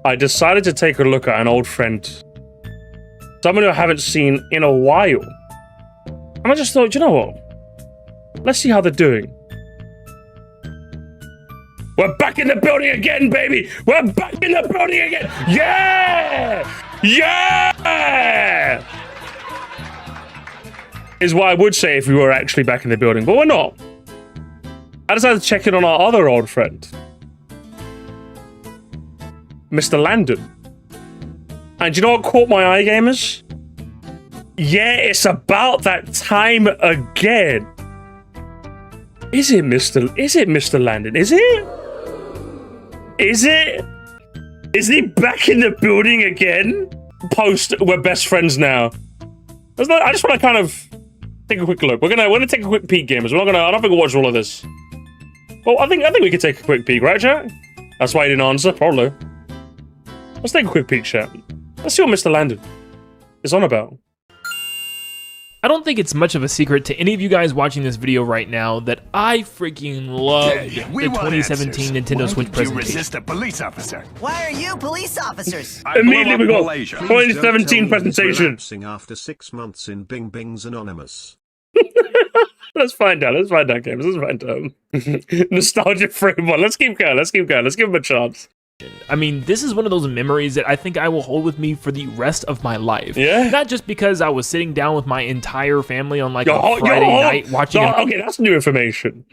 I decided to take a look at an old friend. Someone who I haven't seen in a while. And I just thought, you know what? Let's see how they're doing. We're back in the building again, baby! We're back in the building again! Yeah! Yeah! Is what I would say if we were actually back in the building, but we're not. I decided to check in on our other old friend, Mr. Landon. And you know what caught my eye, gamers? Yeah, it's about that time again. Is it Mr. Landon? Is it? Is it? Is he back in the building again? Post, we're best friends now. I just want to kind of take a quick look. We're gonna take a quick peek, gamers. I don't think we'll watch all of this. Well, I think we could take a quick peek, right, chat? That's why you didn't answer, probably. Let's take a quick peek, chat. Let's see what Mr. Landon is on about. I don't think it's much of a secret to any of you guys watching this video right now that I freaking loved the 2017 Nintendo Switch presentation. You resist a police officer. Why are you police officers? Immediately we got 2017 presentation. After 6 months in Bing Bing's Anonymous. Let's find out. Let's find out, games. Let's find out. Nostalgia frame one. Let's keep going. Let's keep going. Let's give him a chance. I mean, this is one of those memories that I think I will hold with me for the rest of my life. Yeah? Not just because I was sitting down with my entire family on like a Friday night watching... Okay, that's new information.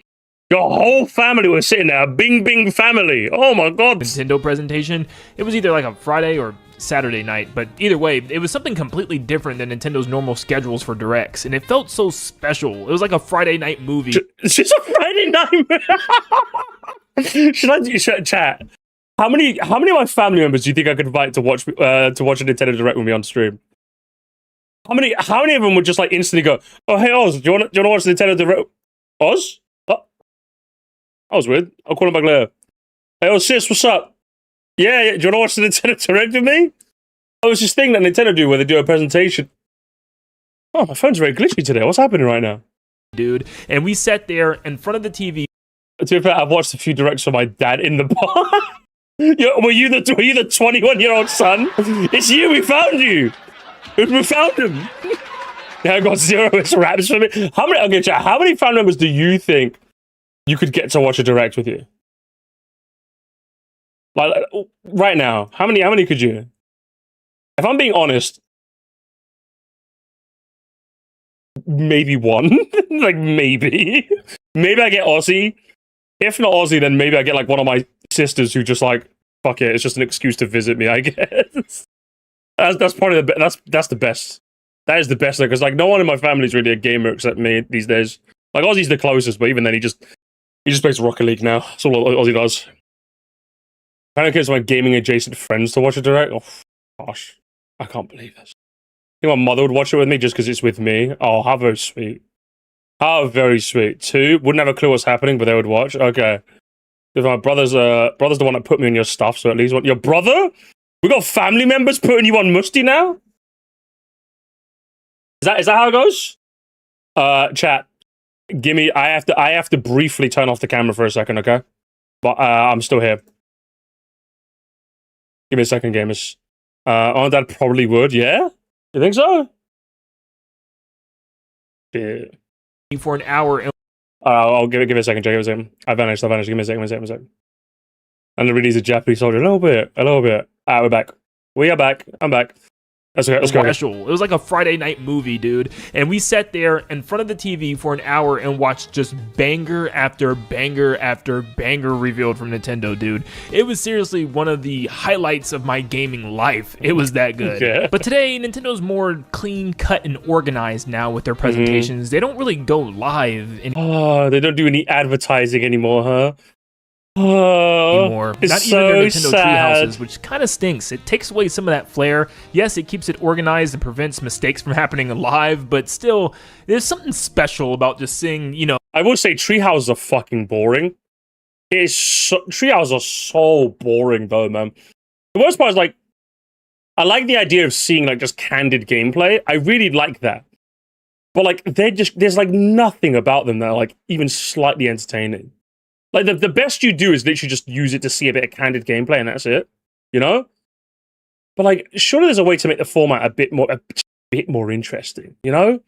Your whole family was sitting there. Bing Bing family. Oh my god. Nintendo presentation. It was either like a Friday or Saturday night, but either way, it was something completely different than Nintendo's normal schedules for directs, and it felt so special. It was like a Friday night movie. It's just a Friday night. Should chat? How many of my family members do you think I could invite to watch a Nintendo Direct with me on stream? How many of them would just like instantly go, "Oh hey Oz, do you want to watch the Nintendo Direct?" Oz? Oh, that was weird. I'll call him back later. Hey Oz, sis, what's up? Yeah, do you want to watch the Nintendo Direct with me? Oh, it's this thing that Nintendo do where they do a presentation. Oh, my phone's very glitchy today. What's happening right now? Dude, and we sat there in front of the TV. To be fair, I've watched a few directs for my dad in the bar. Were you the 21-year-old son? It's you. We found you. We found him. Yeah, I got 0 raps for me. How many family members do you think you could get to watch a direct with you? Like right now, how many could you? If I'm being honest, maybe one. Like maybe I get Aussie. If not Aussie, then maybe I get like one of my sisters who just like, fuck it, it's just an excuse to visit me, I guess. That's probably that's the best. That is the best thing, because like no one in my family is really a gamer except me these days. Like Aussie's the closest, but even then he just plays Rocket League now. That's all Aussie does. Kind of gets my gaming adjacent friends to watch a direct. Oh gosh, I can't believe this. I think my mother would watch it with me just because it's with me. Oh, how very sweet. How very sweet. 2 wouldn't have a clue what's happening, but they would watch. Okay. If my brother's the one that put me on your stuff, so at least your brother? We got family members putting you on Moresty now? Is that how it goes? Chat. Gimme. I have to briefly turn off the camera for a second, okay? But I'm still here. Give me a second, gamers. Oh, that probably would, yeah? You think so? Yeah. For an hour. I'll give it a second, Jay. Give it a second. I vanished. Give me a second. And the really is a Japanese soldier. A little bit. We're back. We are back. I'm back. Let's go. Special. It was like a Friday night movie, dude. And we sat there in front of the TV for an hour and watched just banger after banger after banger revealed from Nintendo, dude. It was seriously one of the highlights of my gaming life. It was that good. Yeah. But today, Nintendo's more clean cut and organized now with their presentations. They don't really go live anymore. Oh, they don't do any advertising anymore, huh? Anymore. It's Not so even their Nintendo sad. Treehouses, which kind of stinks. It takes away some of that flair. Yes, it keeps it organized and prevents mistakes from happening live, but still, there's something special about just seeing, you know. I will say Treehouses are fucking boring. Treehouses are so boring, though, man. The worst part is, like, I like the idea of seeing, like, just candid gameplay. I really like that. But, like, there's, like, nothing about them that are, like, even slightly entertaining. Like, the best you do is literally just use it to see a bit of candid gameplay, and that's it. You know? But like, surely there's a way to make the format a bit more interesting, you know?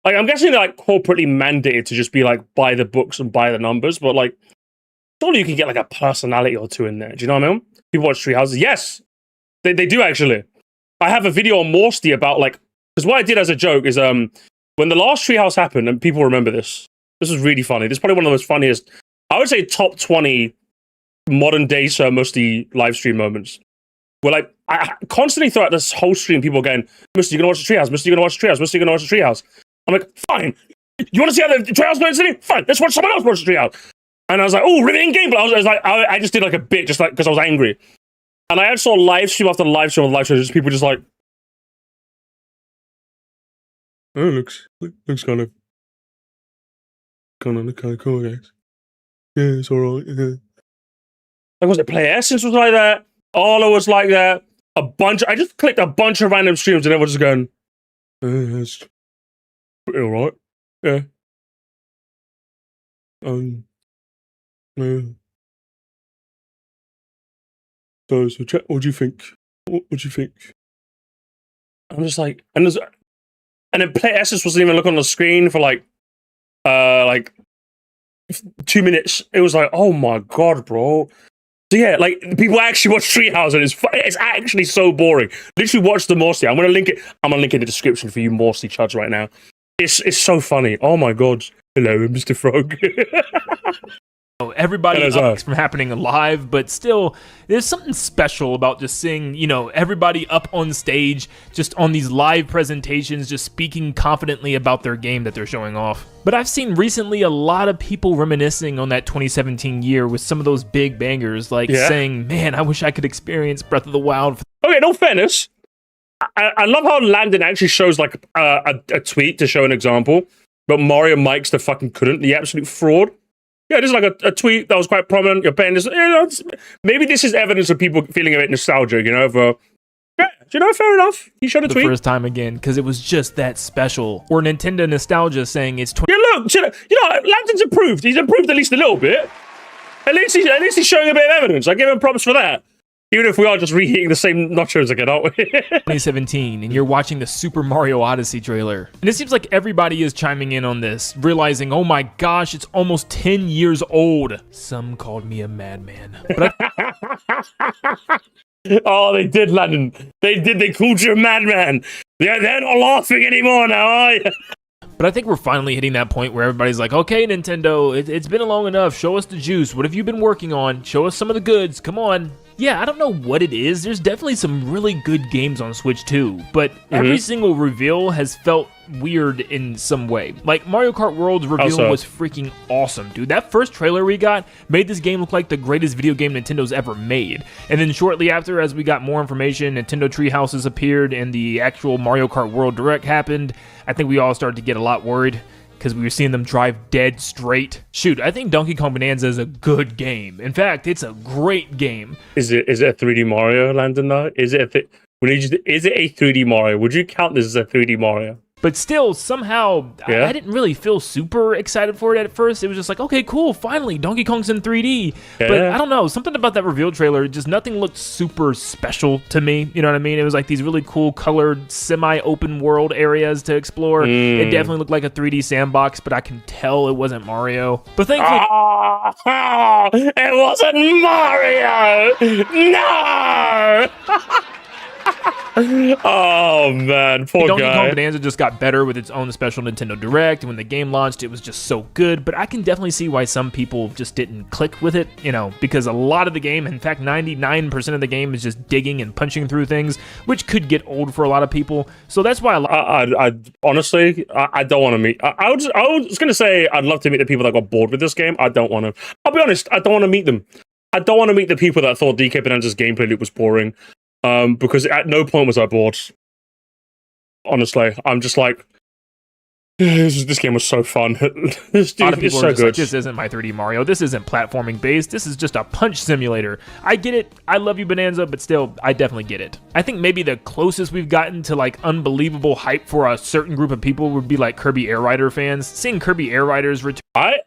Like, I'm guessing they're like corporately mandated to just be like buy the books and buy the numbers, but like, surely you can get like a personality or two in there. Do you know what I mean? People watch Treehouses. Yes, they do actually. I have a video on Moresty about like, because what I did as a joke is when the last Treehouse happened, and people remember this. This was really funny. This is probably one of the most funniest. I would say top 20 modern day Sir Musty live stream moments. Where like I constantly throughout this whole stream, people going, "Musty, you're gonna watch the Treehouse. Musty, you're gonna watch the Treehouse. Musty, you're gonna watch the Treehouse." I'm like, fine. You want to see how the Treehouse goes today? Fine. Let's watch someone else watch the Treehouse. And I was like, oh, riveting gameplay. I was like, I just did like a bit, just like because I was angry. And I saw live stream after live stream after live stream, just people just like, oh, looks kind of cool, guys. Yeah, it's alright. Yeah. Like, was it Play Essence was like that? Arlo was like that. I just clicked a bunch of random streams and everyone was just going, it's pretty alright. Yeah. Yeah. So chat, what do you think? What do you think? I'm just like, and then Play Essence wasn't even looking on the screen for like 2 minutes. It was like, oh my god, bro. So yeah, like people actually watch Treehouse and it's actually so boring. Literally watch the Moresty. I'm gonna link it in the description for you Moresty chuds right now. It's so funny. Oh my god. Hello, Mr. Frog. Everybody up from happening live, but still, there's something special about just seeing, everybody up on stage, just on these live presentations, just speaking confidently about their game that they're showing off. But I've seen recently a lot of people reminiscing on that 2017 year with some of those big bangers, like saying, man, I wish I could experience Breath of the Wild. Okay, no fairness. I love how Landon actually shows like a tweet to show an example, but Mario Mikes the fucking couldn't. The absolute fraud. Yeah, this is like a tweet that was quite prominent. You're paying this. Maybe this is evidence of people feeling a bit nostalgic, for... Yeah, fair enough. He showed a tweet. The first time again, because it was just that special. Or Nintendo nostalgia saying it's... Yeah, look, Landon's improved. He's improved at least a little bit. At least he's showing a bit of evidence. I give him props for that. Even if we are just reheating the same nachos again, aren't we? 2017, and you're watching the Super Mario Odyssey trailer. And it seems like everybody is chiming in on this, realizing, oh my gosh, it's almost 10 years old. Some called me a madman. But oh, they did, Landon. They called you a madman. They're not laughing anymore now, are you? But I think we're finally hitting that point where everybody's like, okay, Nintendo, it's been long enough. Show us the juice. What have you been working on? Show us some of the goods. Come on. Yeah, I don't know what it is. There's definitely some really good games on Switch too, but every single reveal has felt weird in some way. Like Mario Kart World's reveal was freaking awesome, dude. That first trailer we got made this game look like the greatest video game Nintendo's ever made. And then shortly after, as we got more information, Nintendo Treehouses appeared and the actual Mario Kart World Direct happened, I think we all started to get a lot worried, because we were seeing them drive dead straight. Shoot, I think Donkey Kong Bonanza is a good game. In fact, it's a great game. Is it a 3D Mario, Landon, though? Is it a 3D Mario? Would you count this as a 3D Mario? But still, somehow, I didn't really feel super excited for it at first. It was just like, okay, cool, finally, Donkey Kong's in 3D. Yeah. But I don't know, something about that reveal trailer, just nothing looked super special to me. You know what I mean? It was like these really cool colored, semi-open world areas to explore. It definitely looked like a 3D sandbox, but I can tell it wasn't Mario. But thankfully... Oh, it wasn't Mario! No! Oh man, poor Donkey guy. Kong Bonanza just got better with its own special Nintendo Direct, and when the game launched, it was just so good. But I can definitely see why some people just didn't click with it, because a lot of the game, in fact, 99% of the game is just digging and punching through things, which could get old for a lot of people. So that's why I honestly, I don't want to meet. I was gonna say I'd love to meet the people that got bored with this game. I don't want to. I'll be honest, I don't want to meet them. I don't want to meet the people that thought DK Bonanza's gameplay loop was boring. Because at no point was I bored. Honestly, I'm just like, this game was so fun. This a lot of people so are just good. like, this isn't my 3D Mario. This isn't platforming based. This is just a punch simulator. I get it. I love you, Bonanza, but still, I definitely get it. I think maybe the closest we've gotten to like unbelievable hype for a certain group of people would be like Kirby Air Rider fans. Seeing Kirby Air Riders return. I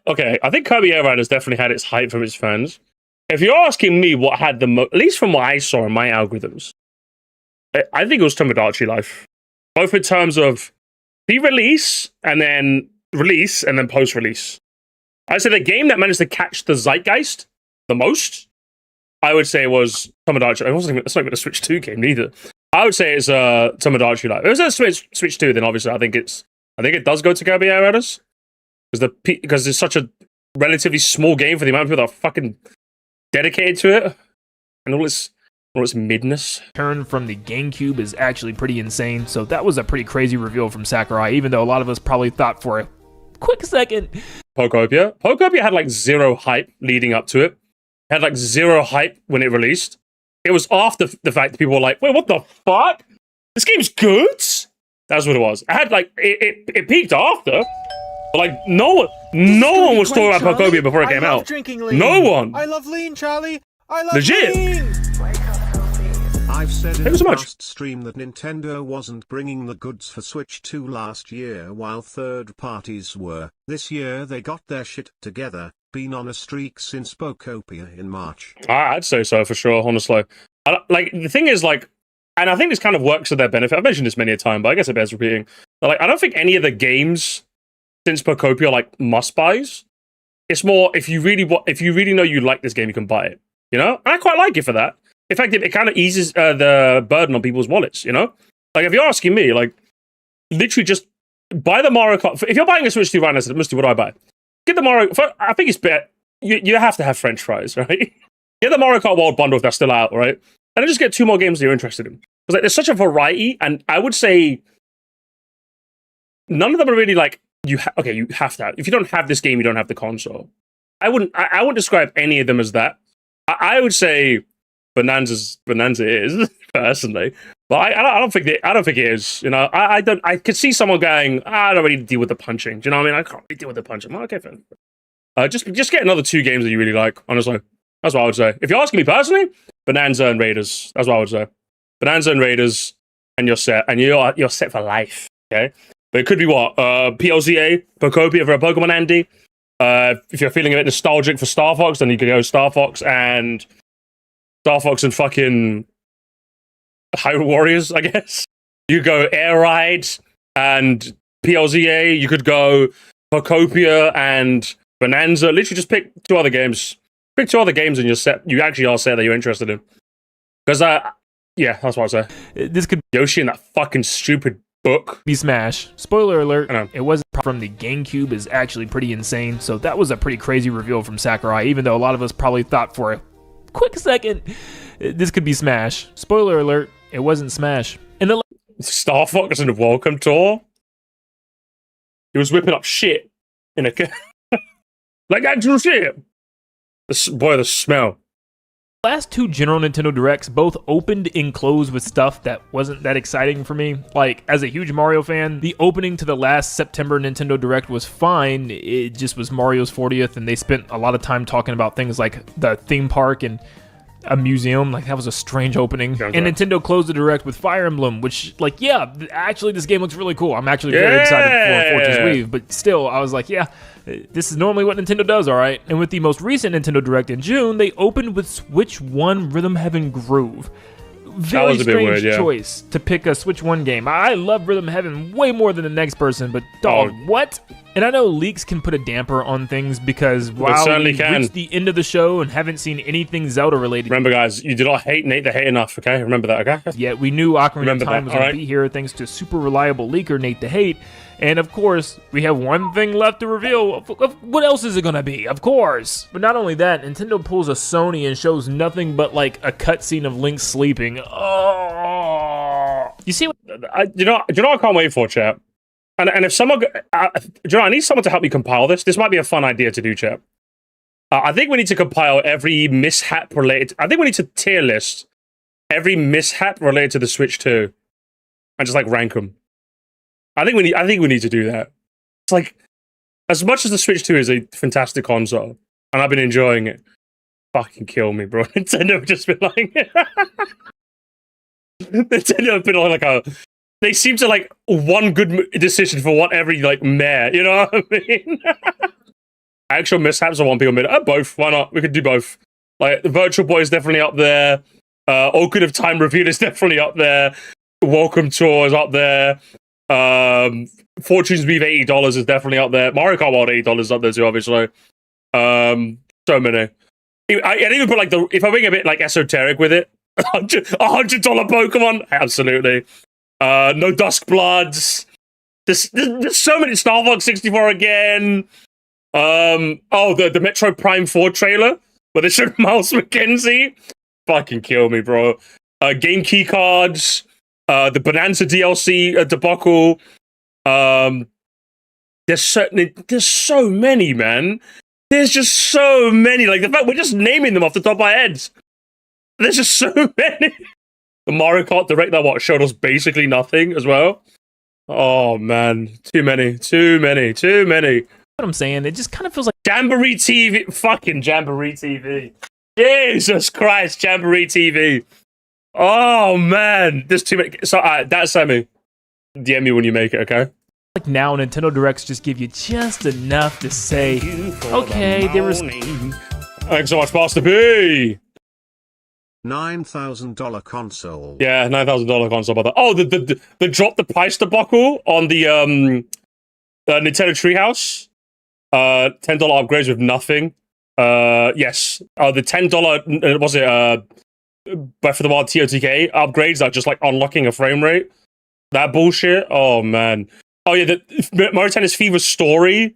think Kirby Air Riders definitely had its hype from its fans. If you're asking me what had the most, at least from what I saw in my algorithms, I think it was Tomodachi Life. Both in terms of pre-release and then release and then post-release. I'd say the game that managed to catch the zeitgeist the most, I would say, was Tomodachi. It's not even a Switch 2 game neither. I would say it's Tomodachi Life. If it was a Switch 2, then obviously I think it does go to Kirby Air Raiders. Because it's such a relatively small game for the amount of people that are fucking dedicated to it. And all its midness. Turn from the GameCube is actually pretty insane, so that was a pretty crazy reveal from Sakurai, even though a lot of us probably thought for a quick second. Pokopia had like zero hype leading up to it. It had like zero hype when it released. It was after the fact that people were like, wait, what the fuck? This game's good? That's what it was. I had like, it peaked after. But like, no one was talking about Pokopia before it came out. No one. I love lean, Charlie. I love Legit. lean. I've said in Thank you the so much. last stream that Nintendo wasn't bringing the goods for Switch 2 last year while third parties were. This year they got their shit together, been on a streak since Pokopia in March. I'd say so for sure, honestly. Like, the thing is, like, and I think this kind of works to their benefit. I've mentioned this many a time, but I guess it bears repeating. But, like, I don't think any of the games since Pokopia are like must-buys. It's more, if you really know you like this game, you can buy it. You know? And I quite like it for that. In fact, it kind of eases the burden on people's wallets, you know? Like, if you're asking me, like, literally just buy the Mario Kart. If you're buying a Switch 2 right now, so what do I buy? Get the Mario... I think it's better. You have to have French fries, right? Get the Mario Kart World Bundle if that's still out, right? And then just get 2 more games that you're interested in. Because like, there's such a variety, and I would say none of them are really like, you have to have... If you don't have this game, you don't have the console. I wouldn't describe any of them as that. I would say Bonanza is personally, but I don't think it is. You know, I could see someone going, I don't really deal with the punching. Do you know what I mean? I can't really deal with the punching. I'm like, okay, fine. Just get another 2 games that you really like. Honestly, that's what I would say. If you're asking me personally, Bonanza and Raiders. That's what I would say. Bonanza and Raiders, and you're set, and you're set for life. Okay, but it could be what PLZA, Pokopia for a Pokemon Andy. If you're feeling a bit nostalgic for Star Fox, then you could go Star Fox and fucking Hyrule Warriors, I guess. You could go Air Ride and PLZA. You could go Pokopia and Bonanza. Literally just pick 2 other games. Pick 2 other games and you're set. You actually are set that you're interested in. Because, yeah, that's what I'd say. This could Yoshi and that fucking stupid book. be Smash. Spoiler alert, I know. it wasn't from the GameCube is actually pretty insane, so that was a pretty crazy reveal from Sakurai, even though a lot of us probably thought for a quick second this could be Smash. Spoiler alert, it wasn't Smash. In the Star Fox and the Welcome Tour. He was whipping up shit in a... like actual shit. The smell. last 2 general Nintendo Directs both opened and closed with stuff that wasn't that exciting for me. Like, as a huge Mario fan, the opening to the last September Nintendo Direct was fine. It just was Mario's 40th, and they spent a lot of time talking about things like the theme park and a museum. Like, that was a strange opening. And Nintendo closed the Direct with Fire Emblem, which, like, yeah, actually this game looks really cool. I'm actually very excited for Fortune's Weave, but still, I was like, yeah, this is normally what Nintendo does, all right? And with the most recent Nintendo Direct in June, they opened with Switch 1 Rhythm Heaven Groove. Very strange choice to pick a Switch 1 game. I love Rhythm Heaven way more than the next person, but dog, what? And I know leaks can put a damper on things because while we reached the end of the show and haven't seen anything Zelda related. Remember, guys, you did not hate Nate the Hate enough, okay? Remember that, okay? Yet we knew Ocarina of Time was going to be here thanks to super reliable leaker Nate the Hate. And of course, we have one thing left to reveal. What else is it going to be? Of course. But not only that, Nintendo pulls a Sony and shows nothing but like a cutscene of Link sleeping. Oh, you see what? You know what I can't wait for, chat? And if someone, I need someone to help me compile this. This might be a fun idea to do, chat. I think we need to compile every mishap related. I think we need to tier list every mishap related to the Switch 2 and just like rank them. I think we need to do that. It's like, as much as the Switch 2 is a fantastic console, and I've been enjoying it, fucking kill me, bro. Nintendo have just been like, Nintendo have been on like a. They seem to like one good decision for what every like meh. You know what I mean? Actual mishaps are one people made. Both. Why not? We could do both. Like the Virtual Boy is definitely up there. Ocarina of Time Reviewed is definitely up there. Welcome Tour is up there. Fortune's Weave $80 is definitely up there. Mario Kart World $80 is up there too, obviously. So many. I'd even put like if I being a bit like esoteric with it, $100 Pokemon, absolutely. No Dusk Bloods. There's so many. Star Fox 64 again. The Metro Prime 4 trailer where they showed Miles McKenzie. Fucking kill me, bro. Game key cards. The Bonanza DLC debacle. There's so many, man. There's just so many. Like the fact we're just naming them off the top of our heads. There's just so many. The Mario Kart Direct that showed us basically nothing as well. Oh man, too many. What I'm saying, it just kind of feels like Jamboree TV, fucking Jamboree TV. Jesus Christ, Jamboree TV. Oh man, there's too many. So that's Sammy. DM me when you make it, okay? like now Nintendo Directs just give you just enough to say, okay, there was. Thanks so much, Master P. $9,000 console. Yeah, $9,000 console. By the the drop the price debacle on the Nintendo Treehouse. $10 upgrades with nothing. Yes. The $10 was it Breath of the Wild TOTK upgrades that just like unlocking a frame rate. That bullshit. Oh man. Oh yeah, the Mario Tennis Fever story.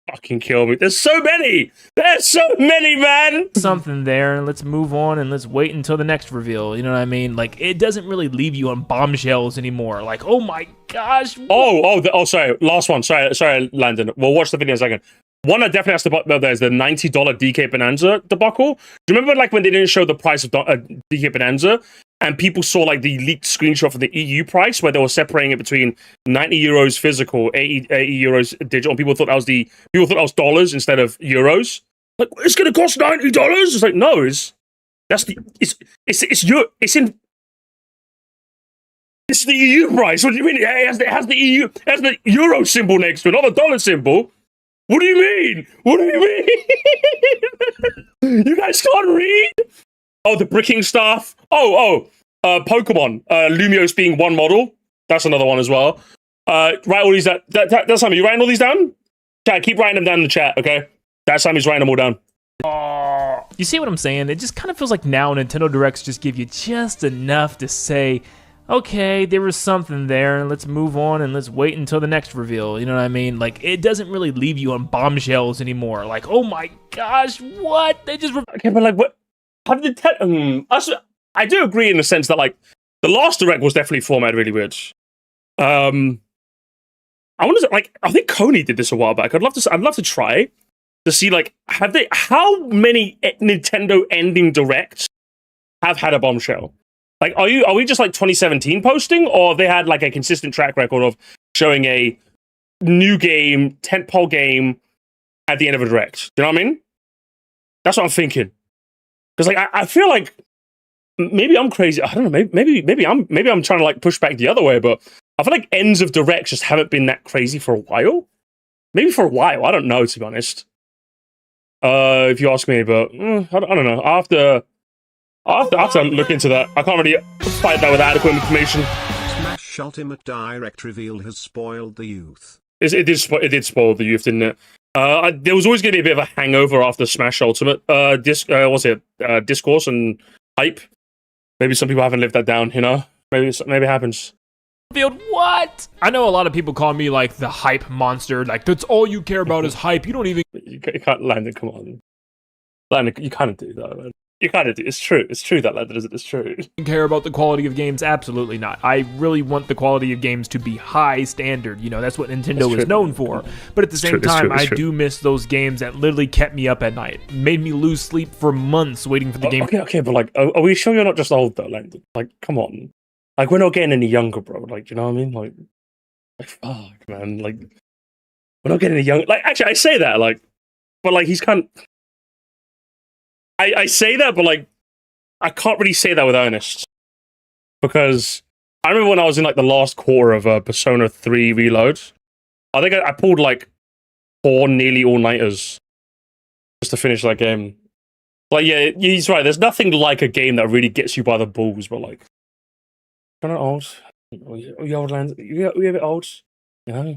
Fucking kill me. There's so many. There's so many, man. Something there, and let's move on and let's wait until the next reveal. You know what I mean? Like it doesn't really leave you on bombshells anymore. Like, oh my gosh. Sorry. Last one. Sorry, Landon. We'll watch the video in a second. One I definitely has to put there is the $90 DK Bonanza debacle. Do you remember like when they didn't show the price of DK Bonanza and people saw like the leaked screenshot for the EU price where they were separating it between 90 euros physical, 80 euros digital, and people thought that was dollars instead of euros. Like it's gonna cost $90. It's like no, it's the EU price. What do you mean? It has the euro symbol next to it, not the dollar symbol. What do you mean? What do you mean? You guys can't read? Oh, the bricking stuff. Pokemon. Lumios being one model. That's another one as well. Write all these down. That's Sammy. You writing all these down? Chat, keep writing them down in the chat, okay? That's Sammy's writing them all down. You see what I'm saying? It just kind of feels like now Nintendo Directs just give you just enough to say, okay, there was something there, and let's move on and let's wait until the next reveal. You know what I mean? Like, it doesn't really leave you on bombshells anymore. Like, oh my gosh, what? They just... Okay, but like, what? How did I do agree in the sense that, like, the last Direct was definitely formatted really weird. I want to, like, I think Coney did this a while back. I'd love to try to see, like, how many Nintendo ending Directs have had a bombshell? Like, are we just like 2017 posting, or they had like a consistent track record of showing a new game, tentpole game at the end of a Direct? Do you know what I mean? That's what I'm thinking. Because like I feel like maybe I'm crazy. I don't know. Maybe I'm trying to like push back the other way, but I feel like ends of Directs just haven't been that crazy for a while. Maybe for a while. I don't know, to be honest. If you ask me, but I don't know. I'll have to look into that. I can't really fight that with adequate information. Smash Ultimate Direct reveal has spoiled the youth. It did spoil the youth, didn't it? There was always going to be a bit of a hangover after Smash Ultimate discourse and hype. Maybe some people haven't lived that down, you know? Maybe it happens. What? I know a lot of people call me like the hype monster. Like, that's all you care about is hype. You don't even... You can't, Landon, come on. Landon, you kind of do that, man. You kind of do. It's true. It's true that Landon is. It's true. Care about the quality of games? Absolutely not. I really want the quality of games to be high standard. You know, that's what Nintendo is known for. But at the same time, I do miss those games that literally kept me up at night. Made me lose sleep for months waiting for the game. Okay, but like, are we sure you're not just old though, Landon? Like, come on. Like, we're not getting any younger, bro. Like, you know what I mean? Like fuck, man. Like, we're not getting any younger. Like, actually, I say that, like, but like, he's kind of... I say that, but like, I can't really say that with earnest. Because I remember when I was in like the last quarter of Persona 3 Reload, I think I pulled like 4 nearly all-nighters just to finish that game. Like, yeah, he's right. There's nothing like a game that really gets you by the balls, but like, kind of old. You old land. You a bit old. Yeah.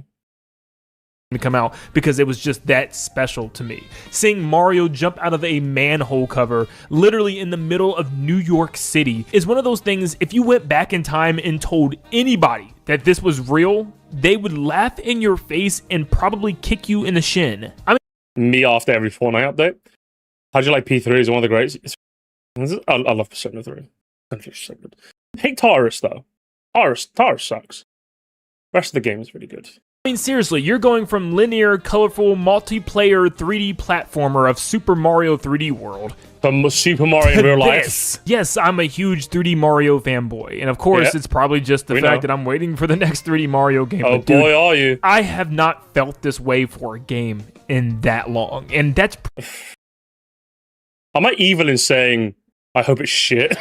To come out because it was just that special to me. Seeing Mario jump out of a manhole cover literally in the middle of New York City is one of those things. If you went back in time and told anybody that this was real, they would laugh in your face and probably kick you in the shin. I mean, Me after every Fortnite update. How'd you like P3? Is one of the greats. I love Persona 3. It's so good. I hate Taurus though. Taurus sucks. The rest of the game is really good. I mean, seriously, you're going from linear, colorful, multiplayer 3D platformer of Super Mario 3D World From Super Mario in real life. this. Yes, I'm a huge 3D Mario fanboy, and of course, it's probably just the fact that I'm waiting for the next 3D Mario game. Oh but dude, boy, are you. I have not felt this way for a game in that long, and that's... Am I evil in saying, I hope it's shit?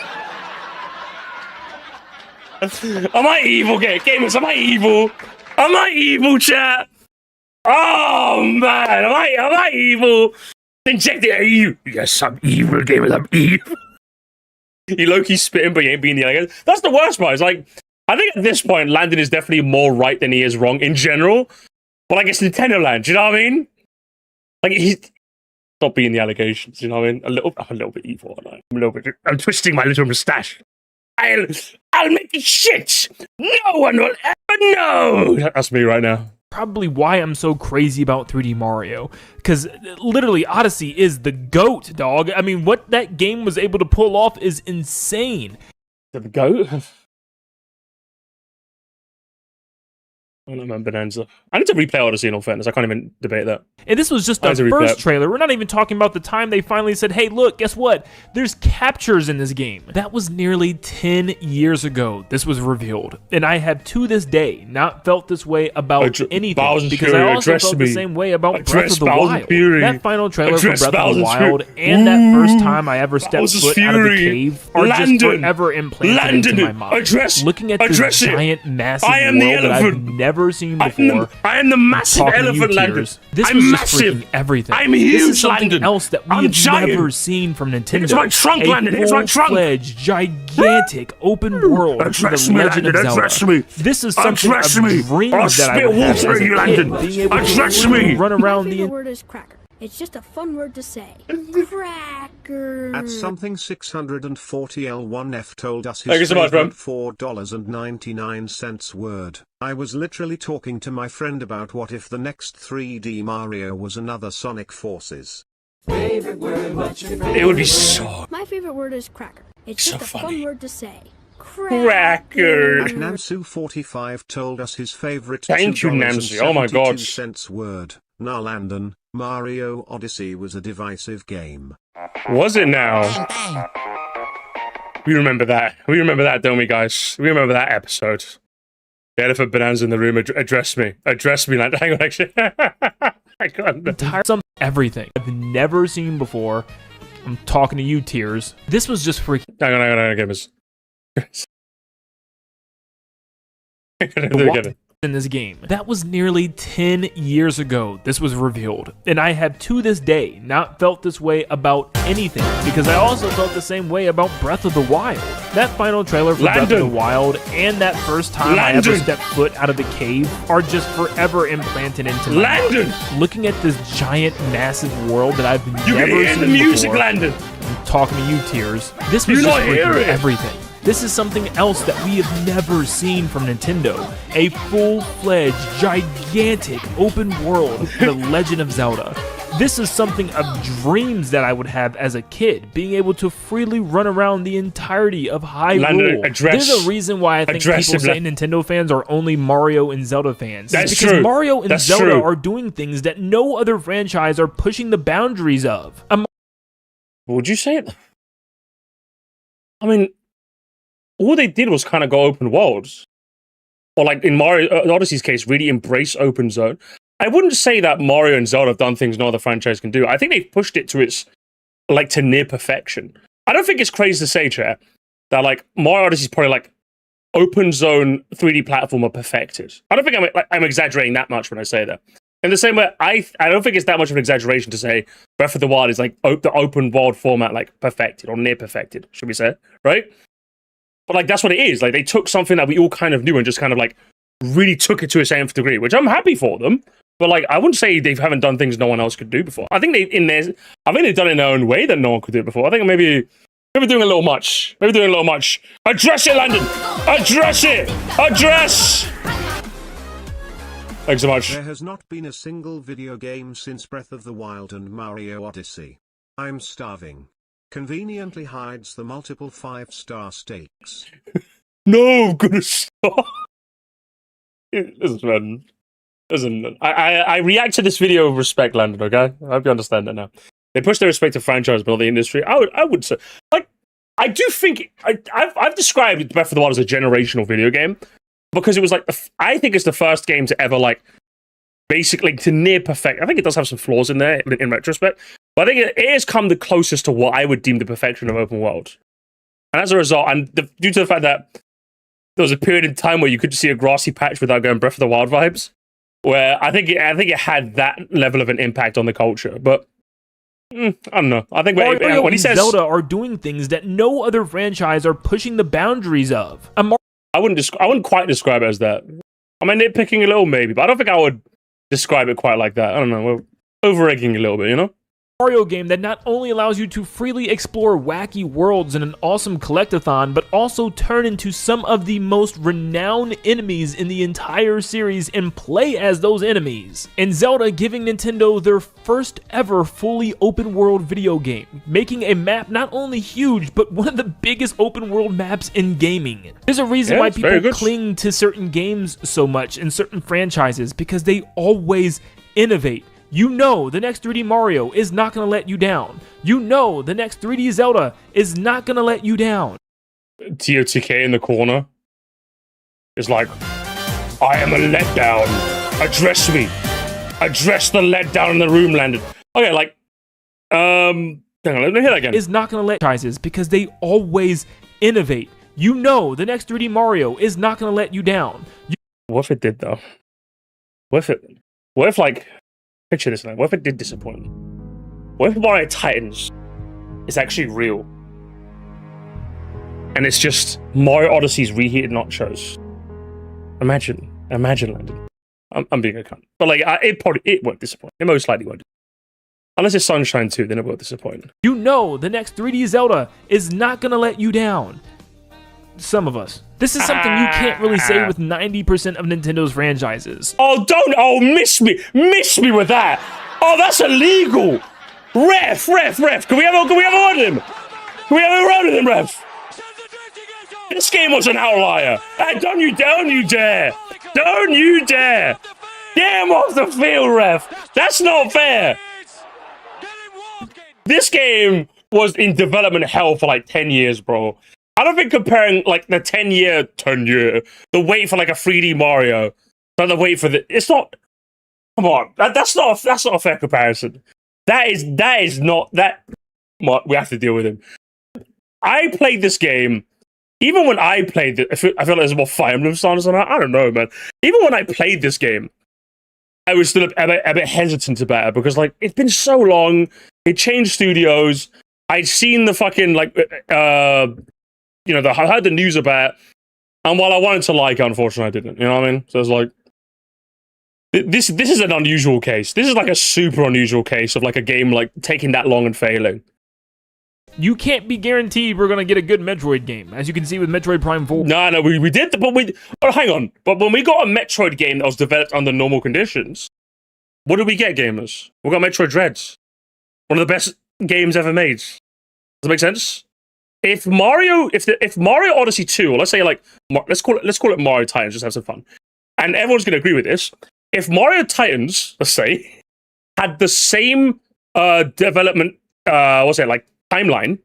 Am I evil, gamers? Am I evil? Am I evil, chat? Oh man, am I evil? Inject it at you. Yes, I'm evil, gamers. I'm evil. You low-key spitting, but you ain't being the alligator. That's the worst part. It's like, I think at this point, Landon is definitely more right than he is wrong in general. But like, it's Nin10doland. Do you know what I mean? Like, he's not being the allegations. You know what I mean? I'm a little bit evil. I'm twisting my little mustache. I'll make it shit. No one will ever know. That's me right now. Probably why I'm so crazy about 3D Mario, because literally Odyssey is the GOAT, dog. I mean, what that game was able to pull off is insane. The GOAT? I don't remember Bonanza. I need to replay Odyssey in all fairness. I can't even debate that. And this was just the first trailer. We're not even talking about the time they finally said, hey, look, guess what? There's captures in this game. That was nearly 10 years ago this was revealed. And I have, to this day, not felt this way about anything. Because I also felt the same way about Breath of the Wild. That final trailer for Breath of the Wild and that first time I ever stepped foot out of the cave are just forever implanted into my mind. Looking at this giant, massive world that I've never seen before. I am the massive elephant, Landon. This was just freaking everything. I'm huge, this is something Landon. else that we have never seen from Nintendo. It's my trunk, Landon. It's my trunk. Full-fledged, gigantic, open world for the Legend of Zelda. This is something of dreams that I would have as a kid, being able to run around the... word is cracker. It's just a fun word to say. Cracker. At something 640 L1F told us his favorite $4.99 word. I was literally talking to my friend about what if the next 3D Mario was another Sonic Forces. Favorite word, what's your favorite It would be so... My favorite word is cracker. It's so just a funny. fun word to say. Cracker. Nansu45 told us his favorite Thank you, Nancy. Oh my god. Word. Nah, Landon, Mario Odyssey was a divisive game. Was it now? We remember that. We remember that, don't we, guys? We remember that episode. The elephant bonanza in the room. Address me. Address me, Landon. Hang on, actually. I can't. Everything I've never seen before. I'm talking to you, Tears. This was just freaking... Hang on, gamers. In this game. That was nearly 10 years ago this was revealed, and I have to this day not felt this way about anything, because I also felt the same way about Breath of the Wild. That final trailer for Breath of the Wild and that first time I ever stepped foot out of the cave are just forever implanted into my mind. Looking at this giant, massive world that I've never seen the music, before. Landon. I'm talking to you, Tears. This was just freaking everything. This is something else that we have never seen from Nintendo. A full-fledged, gigantic, open world for The Legend of Zelda. This is something of dreams that I would have as a kid, being able to freely run around the entirety of Hyrule. There's a reason why I think people say Nintendo fans are only Mario and Zelda fans. That's because true. Mario and Zelda are doing things that no other franchise are pushing the boundaries of. Would you say it? I mean... all they did was kind of go open worlds. Or like in Mario Odyssey's case, really embrace open zone. I wouldn't say that Mario and Zelda have done things no other franchise can do. I think they've pushed it to its, like, to near perfection. I don't think it's crazy to say, Chair, that like Mario Odyssey's probably like open zone 3D platformer perfected. I don't think I'm exaggerating that much when I say that. In the same way, I don't think it's that much of an exaggeration to say Breath of the Wild is like the open world format, like perfected or near perfected, should we say, right? But like that's what it is. Like they took something that we all kind of knew and just kind of like really took it to its nth degree, which I'm happy for them. But like I wouldn't say they haven't done things no one else could do before. I think they've done it in their own way that no one could do it before. I think maybe doing a little much. Maybe doing a little much. Address it, Landon. Address it. Address. Thanks so much. There has not been a single video game since Breath of the Wild and Mario Odyssey. I'm starving. Conveniently hides the multiple 5-star stakes. No, I'm gonna stop. Listen, man. Listen, I react to this video with respect, Landon, okay? I hope you understand that now. They push their respect to franchise, but not the industry. I would say, like, I do think, I've described Breath of the Wild as a generational video game, because it was like, I think it's the first game to ever, like, basically to near perfect. I think it does have some flaws in there in retrospect, but I think it has come the closest to what I would deem the perfection of open world. And as a result, and due to the fact that there was a period in time where you could see a grassy patch without going Breath of the Wild vibes, where I think it had that level of an impact on the culture. But I don't know. I think Mario when he and says Zelda are doing things that no other franchise are pushing the boundaries of. I wouldn't quite describe it as that. Am I nitpicking a little, maybe, but I don't think I would describe it quite like that. I don't know. We're over-egging a little bit, you know? Mario game that not only allows you to freely explore wacky worlds in an awesome collectathon, but also turn into some of the most renowned enemies in the entire series and play as those enemies. And Zelda giving Nintendo their first ever fully open world video game, making a map not only huge, but one of the biggest open world maps in gaming. There's a reason why people cling to certain games so much and certain franchises, because they always innovate. You know the next 3D Mario is not going to let you down. You know the next 3D Zelda is not going to let you down. TOTK in the corner is like, I am a letdown. Address me. Address the letdown in the room, Landon. Okay, like, hang on, let me hear that again. Is not going to let franchises, because they always innovate. You know the next 3D Mario is not going to let you down. What if it did, though? What if, like, picture this now. What if it did disappoint me? What if Mario Titans is actually real? And it's just Mario Odyssey's reheated nachos. Imagine, Landon. I'm being a cunt. But like, it won't disappoint. It most likely won't. Unless it's Sunshine 2, then it will disappoint. You know the next 3D Zelda is not going to let you down. Some of us. This is something you can't really say with 90% of Nintendo's franchises. Oh, miss me with that. Oh, that's illegal. Ref. Can we have a word with him? Can we have a word with him, ref? This game was an outlier. Don't you dare. Don't you dare. Get him off the field, ref. That's not fair. This game was in development hell for like 10 years, bro. I don't think comparing like the 10 year, the wait for like a 3D Mario, but the wait for it's not. Come on, that's not a fair comparison. That is not that. We have to deal with him. I played this game. Even when I played it, I feel like there's more Fire Emblem styles on that. I don't know, man. Even when I played this game, I was still a bit hesitant about it because like it's been so long. It changed studios. I'd seen the fucking like. I heard the news about it, and while I wanted to like it, unfortunately, I didn't. You know what I mean? So it's like, this is an unusual case. This is like a super unusual case of like a game like taking that long and failing. You can't be guaranteed we're going to get a good Metroid game, as you can see with Metroid Prime 4. No, we did, hang on. But when we got a Metroid game that was developed under normal conditions, what did we get, gamers? We got Metroid Dreads. One of the best games ever made. Does that make sense? If Mario Odyssey 2, or let's say like let's call it Mario Titans, just have some fun, and everyone's gonna agree with this. If Mario Titans, let's say, had the same development timeline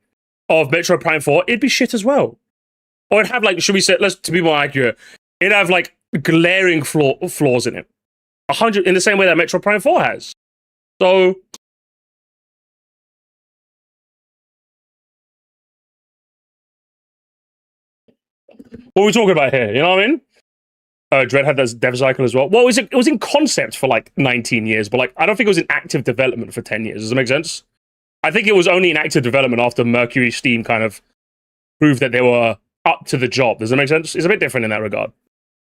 of Metroid Prime 4, it'd be shit as well. Or it'd have like, should we say, to be more accurate, it'd have like glaring flaws in it. 100 in the same way that Metroid Prime 4 has. So what are we talking about here? You know what I mean? Dread had that dev cycle as well. Well, it was in concept for like 19 years, but like I don't think it was in active development for 10 years. Does that make sense? I think it was only in active development after Mercury Steam kind of proved that they were up to the job. Does that make sense? It's a bit different in that regard.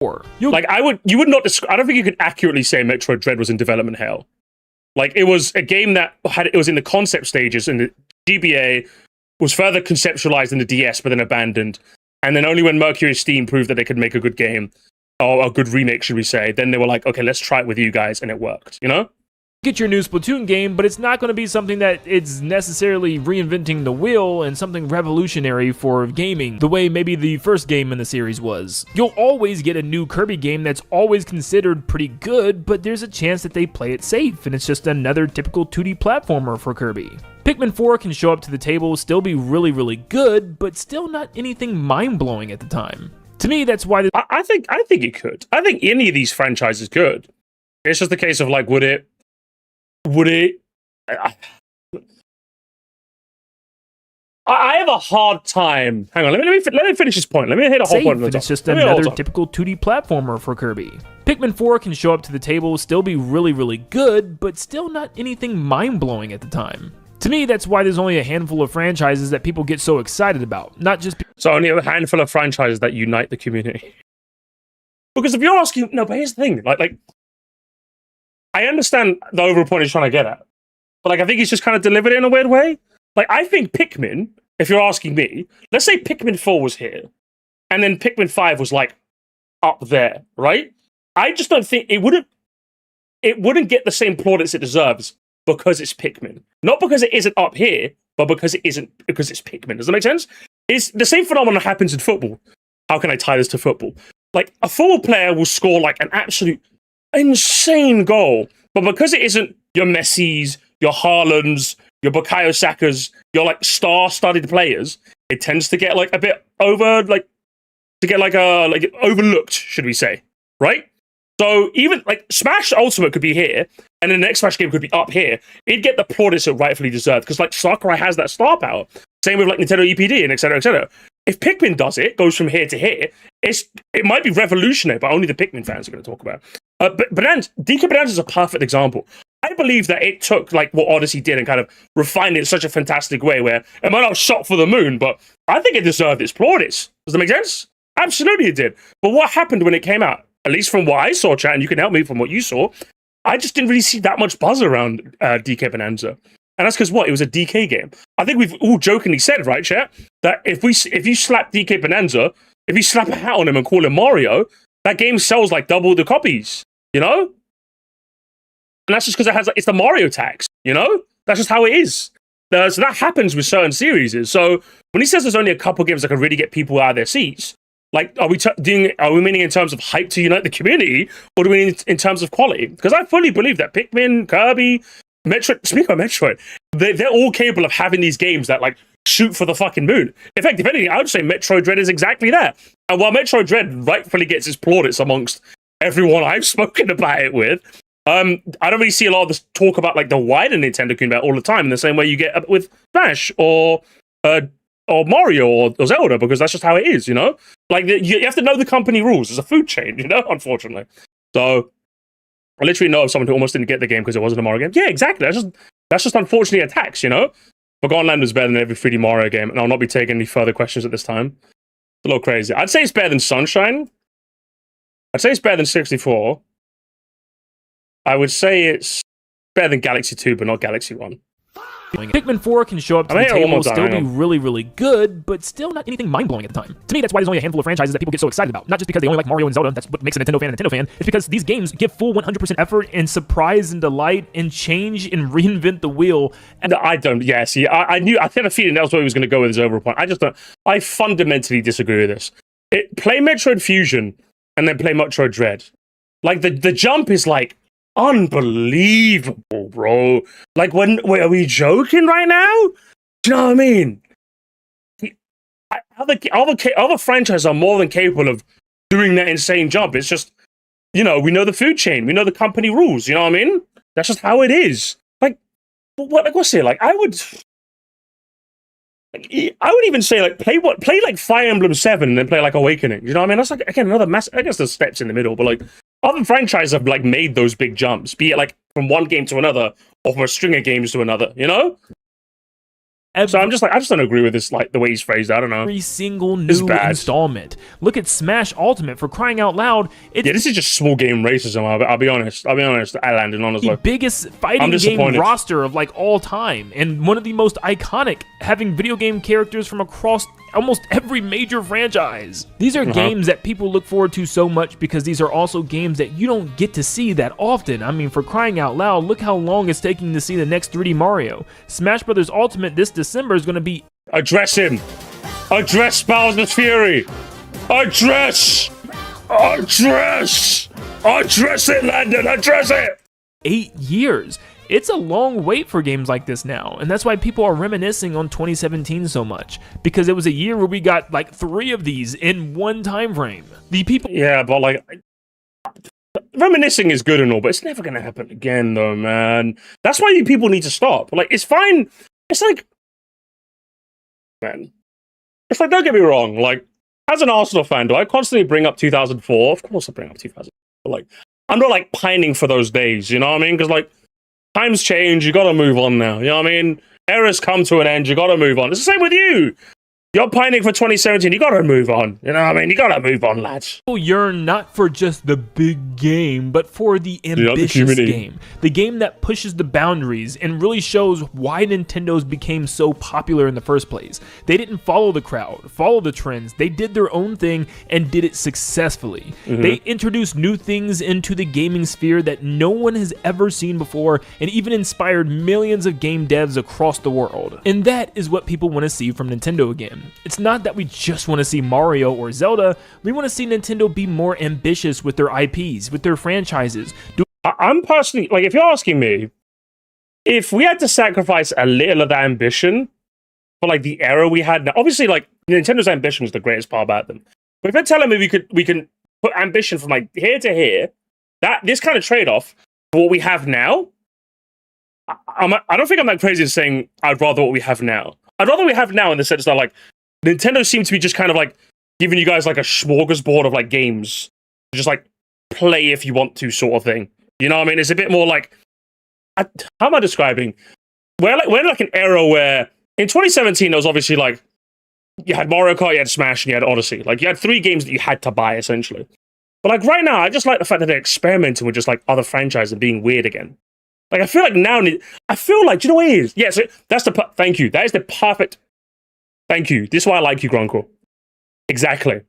Like you would not. I don't think you could accurately say Metroid Dread was in development hell. Like it was a game that it was in the concept stages, and the GBA was further conceptualized in the DS, but then abandoned. And then only when Mercury Steam proved that they could make a good game, or a good remake, should we say, then they were like, okay, let's try it with you guys, and it worked. You know. Get your new Splatoon game, but it's not going to be something that it's necessarily reinventing the wheel and something revolutionary for gaming, the way maybe the first game in the series was. You'll always get a new Kirby game that's always considered pretty good, but there's a chance that they play it safe, and it's just another typical 2D platformer for Kirby. Pikmin 4 can show up to the table, still be really, really good, but still not anything mind-blowing at the time. To me, that's why... I think it could. I think any of these franchises could. It's just a case of like, would it? I have a hard time. Hang on, let me finish this point. Let me hit a whole point. It's just another typical 2D platformer for Kirby. Pikmin 4 can show up to the table, still be really, really good, but still not anything mind-blowing at the time. To me, that's why there's only a handful of franchises that people get so excited about. Not just... So only a handful of franchises that unite the community. Because if you're asking... No, but here's the thing. Like I understand the overall point he's trying to get at. But like, I think he's just kind of delivered it in a weird way. Like, I think Pikmin, if you're asking me, let's say Pikmin 4 was here, and then Pikmin 5 was like up there, right? I just don't think it wouldn't get the same plaudits it deserves because it's Pikmin. Not because it isn't up here, but because it's Pikmin. Does that make sense? It's the same phenomenon happens in football. How can I tie this to football? Like, a football player will score like an absolute insane goal, but because it isn't your Messi's, your Haalands, your Bukayo Saka's, your like star-studded players, it tends to get like a bit overlooked, should we say, right? So even like Smash Ultimate could be here, and the next Smash game could be up here. It'd get the plaudits it rightfully deserved because like Sakurai has that star power. Same with like Nintendo EPD and etc. etc. If Pikmin does it, goes from here to here, it might be revolutionary, but only the Pikmin fans are going to talk about. But DK Bonanza is a perfect example. I believe that it took like what Odyssey did and kind of refined it in such a fantastic way where it might not shot for the moon, but I think it deserved its plaudits. Does that make sense? Absolutely it did. But what happened when it came out? At least from what I saw, chat, and you can help me from what you saw, I just didn't really see that much buzz around DK Bonanza. And that's because what? It was a DK game. I think we've all jokingly said, right, chat, that if you slap DK Bonanza, if you slap a hat on him and call him Mario, that game sells like double the copies, you know? And that's just because it's the Mario tax, you know? That's just how it is. So that happens with certain series. So when he says there's only a couple games that can really get people out of their seats, like, are we meaning in terms of hype to unite the community, or do we mean in terms of quality? Because I fully believe that Pikmin, Kirby, Metroid, speaking of Metroid, they're all capable of having these games that like shoot for the fucking moon. In fact, if anything, I would say Metroid Dread is exactly that. And while Metroid Dread rightfully gets its plaudits amongst everyone I've spoken about it with, I don't really see a lot of this talk about like the wider Nintendo community all the time in the same way you get with Smash or Mario or Zelda, because that's just how it is, you know? Like, you have to know the company rules. It's a food chain, you know, unfortunately. So, I literally know of someone who almost didn't get the game because it wasn't a Mario game. Yeah, exactly. That's just unfortunately a tax, you know? Forgotten Land was better than every 3D Mario game, and I'll not be taking any further questions at this time. It's a little crazy. I'd say it's better than Sunshine. I'd say it's better than 64. I would say it's better than Galaxy 2, but not Galaxy 1. Pikmin 4 can show up to the table, still be really, really good, but still not anything mind-blowing at the time. To me, that's why there's only a handful of franchises that people get so excited about. Not just because they only like Mario and Zelda, that's what makes a Nintendo fan a Nintendo fan. It's because these games give full 100% effort and surprise and delight and change and reinvent the wheel. And I don't, yeah, see, I had a feeling that was what he was going to go with his overall point. I fundamentally disagree with this. Play Metroid Fusion and then play Metroid Dread. Like, the jump is like, unbelievable, bro. Like, are we joking right now? Do you know what I mean? Other franchises are more than capable of doing that insane jump. It's just, you know, we know the food chain, we know the company rules. You know what I mean? That's just how it is. Like, what's it like? I would even say like play like Fire Emblem 7 and then play like Awakening. You know what I mean? That's like again another mass. I guess there's steps in the middle, but like other franchises have like made those big jumps, be it like from one game to another or from a string of games to another. You know? So I'm just like, I just don't agree with this, like the way he's phrased. I don't know. Every single new installment. Look at Smash Ultimate, for crying out loud. Yeah, this is just small game racism. I'll be honest. I landed honestly. The biggest fighting game roster of like all time, and one of the most iconic, having video game characters from across almost every major franchise. These are games that people look forward to so much because these are also games that you don't get to see that often. I mean, for crying out loud, look how long it's taking to see the next 3D Mario. Smash Bros. Ultimate this December is going to be... Address him! Address Bowser's Fury! Address! Address! Address it, Landon! Address it! 8 years. It's a long wait for games like this now, and that's why people are reminiscing on 2017 so much, because it was a year where we got like 3 of these in one time frame. Yeah, but like, reminiscing is good and all, but it's never gonna happen again though, man. That's why you people need to stop. Like, it's fine. It's like, man, it's like, don't get me wrong, like, as an Arsenal fan, do I constantly bring up 2004? Of course I bring up 2004. But like, I'm not like pining for those days, you know what I mean? Because like, times change, you gotta move on now, you know what I mean? Eras come to an end, you gotta move on. It's the same with you. You're pining for 2017, you gotta move on. You know what I mean? You gotta move on, lads. People yearn not for just the big game, but for the ambitious game. The game that pushes the boundaries and really shows why Nintendo's became so popular in the first place. They didn't follow the crowd, follow the trends. They did their own thing and did it successfully. They introduced new things into the gaming sphere that no one has ever seen before, and even inspired millions of game devs across the world. And that is what people want to see from Nintendo again. It's not that we just want to see Mario or Zelda, we want to see Nintendo be more ambitious with their IPs, with their franchises. I'm personally, like, if you're asking me, if we had to sacrifice a little of that ambition for like the era we had now, obviously like Nintendo's ambition is the greatest part about them. But if you're telling me we can put ambition from like here to here, that this kind of trade-off for what we have now, I don't think I'm that crazy in saying I'd rather what we have now. I'd rather we have now in the sense that like Nintendo seems to be just kind of like giving you guys like a smorgasbord of like games, just like play if you want to sort of thing. You know what I mean? It's a bit more like, how am I describing? We're in like an era where in 2017 there was obviously like you had Mario Kart, you had Smash, and you had Odyssey. Like you had 3 games that you had to buy essentially. But like right now, I just like the fact that they're experimenting with just like other franchises and being weird again. Like, I feel like now, I feel like, do you know what it is? Yeah, so that's thank you. That is the perfect, thank you. This is why I like you, Grunkle. Exactly.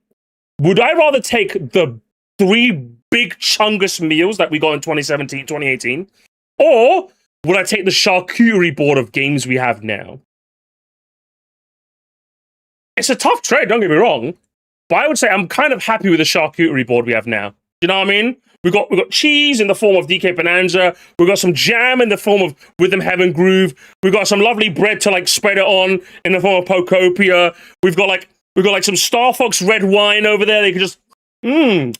Would I rather take the 3 big chungus meals that we got in 2017, 2018, or would I take the charcuterie board of games we have now? It's a tough trade, don't get me wrong, but I would say I'm kind of happy with the charcuterie board we have now. You know what I mean? We got cheese in the form of DK Bonanza. We got some jam in the form of Rhythm Heaven Groove. We got some lovely bread to like spread it on in the form of Pokopia. We've got like some Star Fox red wine over there. They could just oh,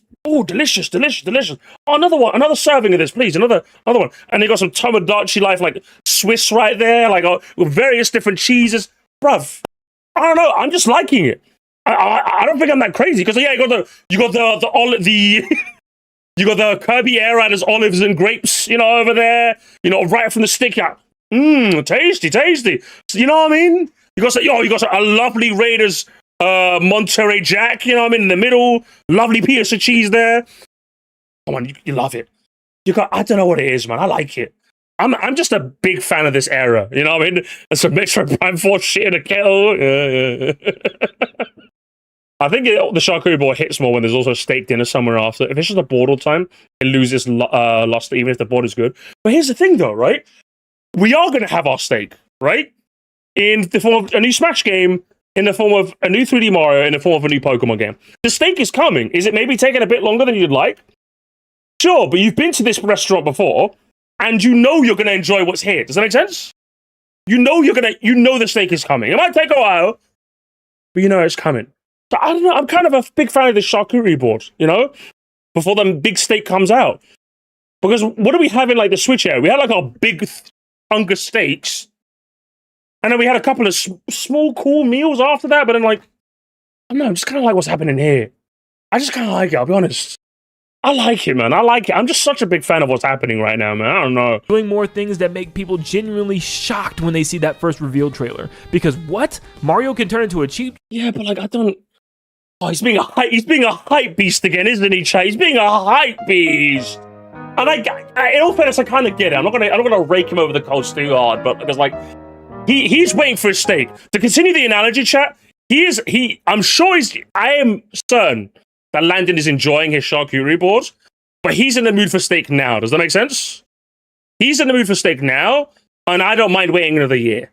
delicious. Oh, another serving of this, please. Another one. And they got some Tomodachi Life like Swiss right there, like with various different cheeses, bruv. I don't know. I'm just liking it. I don't think I'm that crazy because yeah, you got the you got the Kirby Air Riders olives and grapes, you know, over there, you know, right from the stick out. Tasty. So, you know what I mean? You got a lovely Raiders Monterey Jack, you know what I mean, in the middle, lovely piece of cheese there. Come on, you love it. I don't know what it is, man. I like it. I'm just a big fan of this era, you know what I mean? It's a mixture of Prime Force shit in a kettle. Yeah. I think the charcuterie board hits more when there's also a steak dinner somewhere after. If it's just a board all the time, it loses luster even if the board is good. But here's the thing though, right? We are going to have our steak, right? In the form of a new Smash game, in the form of a new 3D Mario, in the form of a new Pokemon game. The steak is coming. Is it maybe taking a bit longer than you'd like? Sure, but you've been to this restaurant before, and you know you're going to enjoy what's here. Does that make sense? You know the steak is coming. It might take a while, but you know it's coming. So I don't know, I'm kind of a big fan of the charcuterie board, you know, before the big steak comes out. Because what do we have in like the Switch area? We had like our big hunk of steaks, And then we had a couple of small, cool meals after that. But then, like, I don't know, I'm just kind of like what's happening here. I just kind of like it, I'll be honest. I like it, man. I like it. I'm just such a big fan of what's happening right now, man. I don't know. Doing more things that make people genuinely shocked when they see that first reveal trailer. Because what? Mario can turn into a cheap... Yeah, but like, I don't... Oh, he's being a hype beast again, isn't he, Chat? He's being a hype beast. And in all fairness, I kind of get it. I'm not gonna rake him over the coals too hard, but because like, he's waiting for his steak. To continue the analogy, Chat, I am certain that Landon is enjoying his charcuterie boards, but he's in the mood for steak now. Does that make sense? He's in the mood for steak now, and I don't mind waiting another year. Does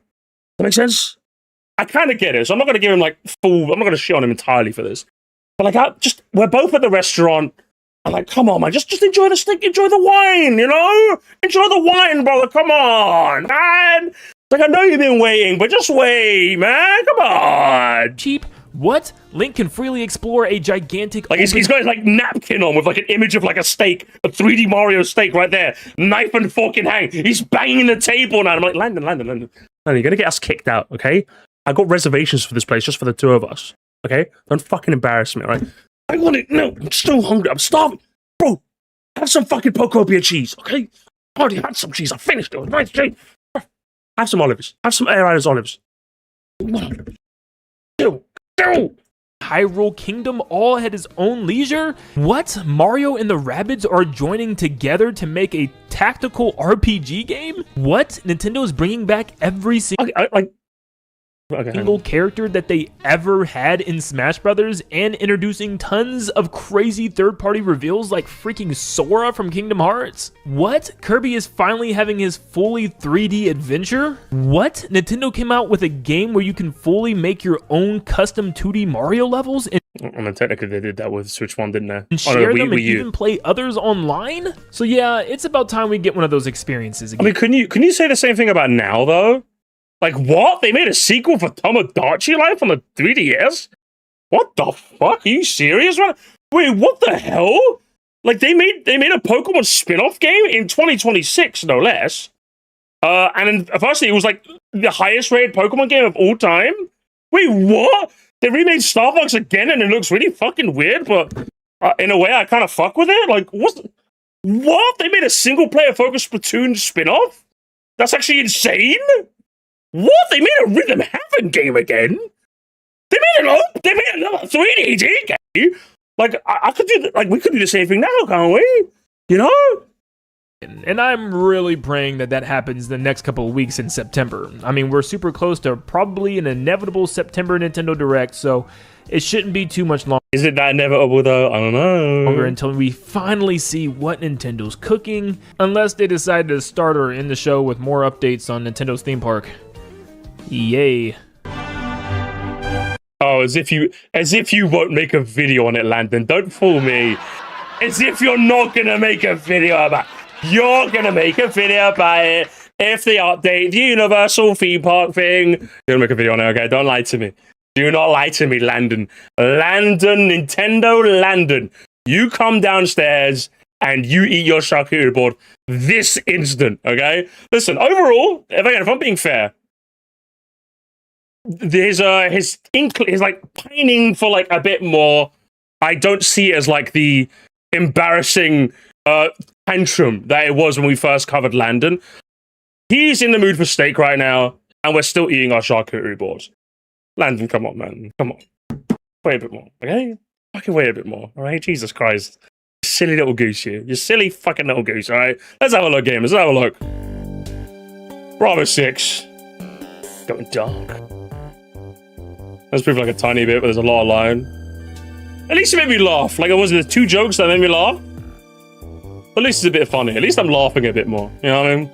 that make sense? I kind of get it, so I'm not going to give him like full. I'm not going to shit on him entirely for this. But like, we're both at the restaurant. I'm like, come on, man, just enjoy the steak, enjoy the wine, you know? Enjoy the wine, brother. Come on, man. Like, I know you've been waiting, but just wait, man. Come on. Cheap. What? Link can freely explore a gigantic... Like, he's got his, like, napkin on with, like, an image of, like, a steak. A 3D Mario steak right there. Knife and fork in hand. He's banging the table now. I'm like, Landon, you're gonna get us kicked out, okay? I got reservations for this place just for the two of us, okay? Don't fucking embarrass me, all right? I want it. No, I'm still hungry. I'm starving. Bro, have some fucking Pocopia cheese, okay? I already had some cheese. I finished it. It was nice cheese. Have some olives. Have some Air Riders olives. Go. Hyrule Kingdom all had his own leisure? What? Mario and the Rabbids are joining together to make a tactical RPG game? What? Nintendo is bringing back every single character that they ever had in Smash Brothers and introducing tons of crazy third-party reveals like freaking Sora from Kingdom Hearts? What? Kirby is finally having his fully 3D adventure? What? Nintendo came out with a game where you can fully make your own custom 2D Mario levels and I mean, technically they did that with Switch 1, didn't they? And share them and even play others online? So yeah, it's about time we get one of those experiences again. I mean, can you say the same thing about now, though? Like, what? They made a sequel for Tomodachi Life on the 3DS? What the fuck? Are you serious, man? Wait, what the hell? Like, they made a Pokemon spin-off game in 2026, no less. And then, firstly, it was, like, the highest-rated Pokemon game of all time? Wait, what? They remade Star Fox again, and it looks really fucking weird, but in a way, I kind of fuck with it? Like, what? They made a single-player focused Splatoon spin-off? That's actually insane? What? They made a Rhythm Heaven game again? They made another 3D game? Like, I could do, like, we could do the same thing now, can't we? You know? And I'm really praying that happens the next couple of weeks in September. I mean, we're super close to probably an inevitable September Nintendo Direct, so it shouldn't be too much longer. Is it that inevitable, though? I don't know. Until we finally see what Nintendo's cooking, unless they decide to start or end the show with more updates on Nintendo's theme park. Yay. Oh, as if you won't make a video on it, Landon. Don't fool me. As if you're not gonna make a video about it. You're gonna make a video about it if they update the Universal theme park thing. You're gonna make a video on it, okay? Don't lie to me. Do not lie to me, Landon. Nintendo Landon. You come downstairs and you eat your charcuterie board this instant, okay? Listen, overall, if I'm being fair, there's his like pining for like a bit more. I don't see it as like the embarrassing tantrum that it was when we first covered Landon. He's in the mood for steak right now, and we're still eating our charcuterie boards. Landon, come on, man. Come on. Wait a bit more, okay? Fucking wait a bit more, alright? Jesus Christ. Silly little goose, you. You silly fucking little goose, alright? Let's have a look, gamers. Let's have a look. Bravo 6. Going dark. That's probably like a tiny bit, but there's a lot of line. At least it made me laugh. Like, it was the two jokes that made me laugh. At least it's a bit funny. At least I'm laughing a bit more. You know what I mean?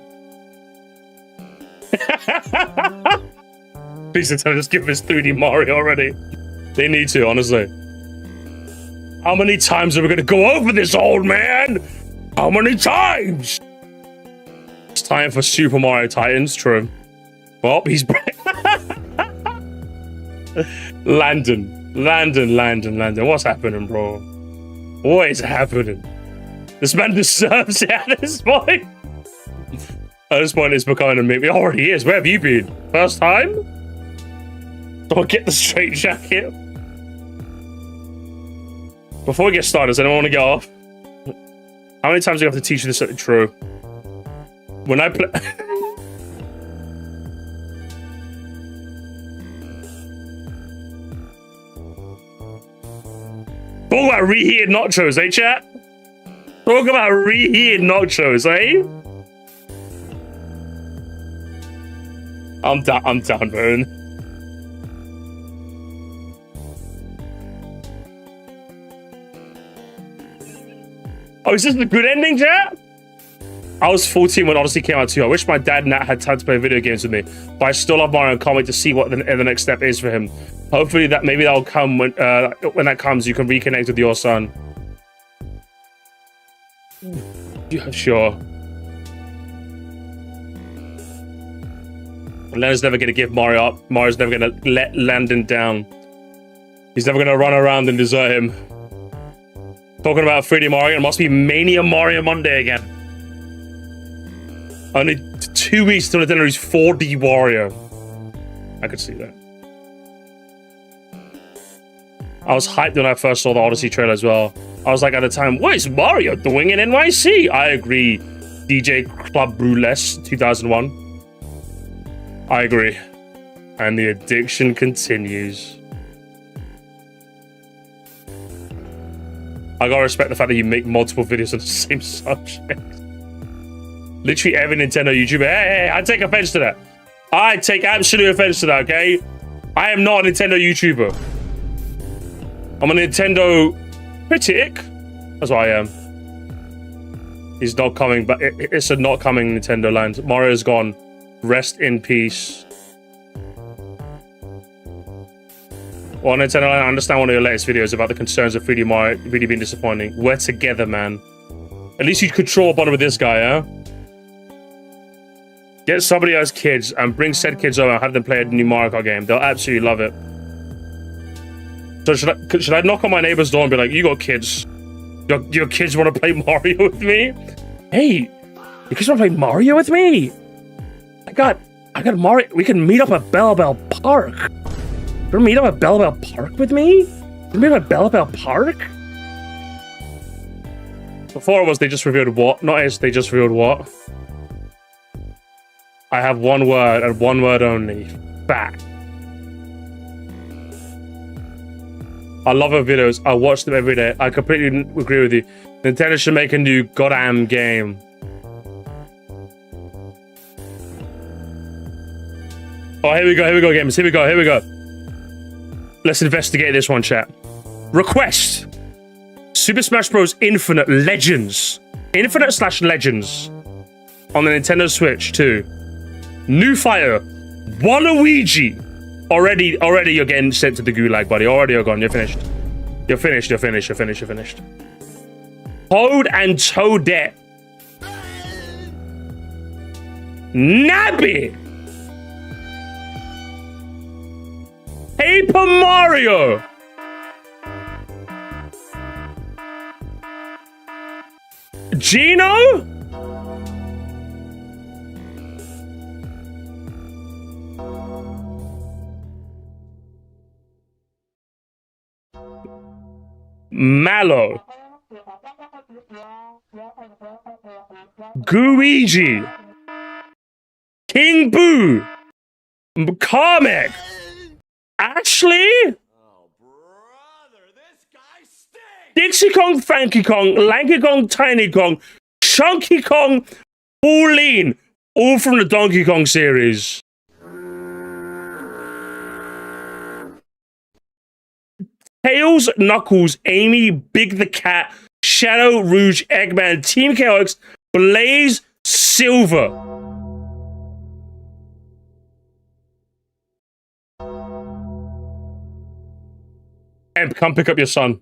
Please don't just give us 3D Mario already. They need to, honestly. How many times are we gonna go over this, old man? How many times? It's time for Super Mario Titans, true. Well, he's... Landon. What's happening, bro? What is happening? This man deserves it at this point. At this point, it's becoming a meme. It already is. Where have you been? First time? Don't get the straight jacket. Before we get started, does anyone want to get off? How many times do you have to teach you this? True. When I play... Talk about reheated nachos, eh, chat? Talk about reheated nachos, eh? I'm down, man. Oh, is this the good ending, chat? I was 14 when Odyssey came out too. I wish my dad and Nat had time to play video games with me, but I still love Mario and can't wait to see what the next step is for him. Hopefully maybe that'll come when that comes. You can reconnect with your son. Yeah, sure. Leonard's never gonna give Mario up. Mario's never gonna let Landon down. He's never gonna run around and desert him. Talking about 3D Mario, it must be Mania Mario Monday again. Only 2 weeks till Nintendo's 4D Wario. I could see that. I was hyped when I first saw the Odyssey trailer as well. I was like at the time, what is Mario doing in NYC? I agree. DJ Club Brulesque 2001. I agree. And the addiction continues. I gotta respect the fact that you make multiple videos on the same subject. Literally every Nintendo YouTuber. Hey, I take offense to that. I take absolute offense to that, okay? I am not a Nintendo YouTuber. I'm a Nintendo critic. That's what I am. He's not coming, but it's a not coming Nintendo land. Mario's gone. Rest in peace. Well, Nintendo, I understand one of your latest videos about the concerns of 3D Mario really being disappointing. We're together, man. At least you control a bottom with this guy, huh? Get somebody else's kids and bring said kids over and have them play a new Mario Kart game. They'll absolutely love it. So should I knock on my neighbor's door and be like, you got kids? Your kids want to play Mario with me? Hey, you kids want to play Mario with me? I got Mario. We can meet up at Bell Bell Park. You want to meet up at Bell Bell Park with me? You want to meet up at Bell Bell Park? Before it was they just revealed what? Not as they just revealed what? I have one word and one word only. Fact. I love her videos. I watch them every day. I completely agree with you. Nintendo should make a new goddamn game. Oh, here we go, gamers. Here we go. Let's investigate this one, chat. Request. Super Smash Bros. Infinite Legends. Infinite/Legends. On the Nintendo Switch, too. New fire. Waluigi. Already you're getting sent to the gulag, buddy. Already you're gone. You're finished. You're finished. Toad and Toadette. Nabbit. Paper Mario. Gino? Mallow. Guigi. King Boo. Kamek. Ashley. Dixie Kong, Frankie Kong, Lanky Kong, Tiny Kong, Chunky Kong, Pauline, all from the Donkey Kong series. Tails, Knuckles, Amy, Big the Cat, Shadow, Rouge, Eggman, Team KOX, Blaze, Silver. And come pick up your son.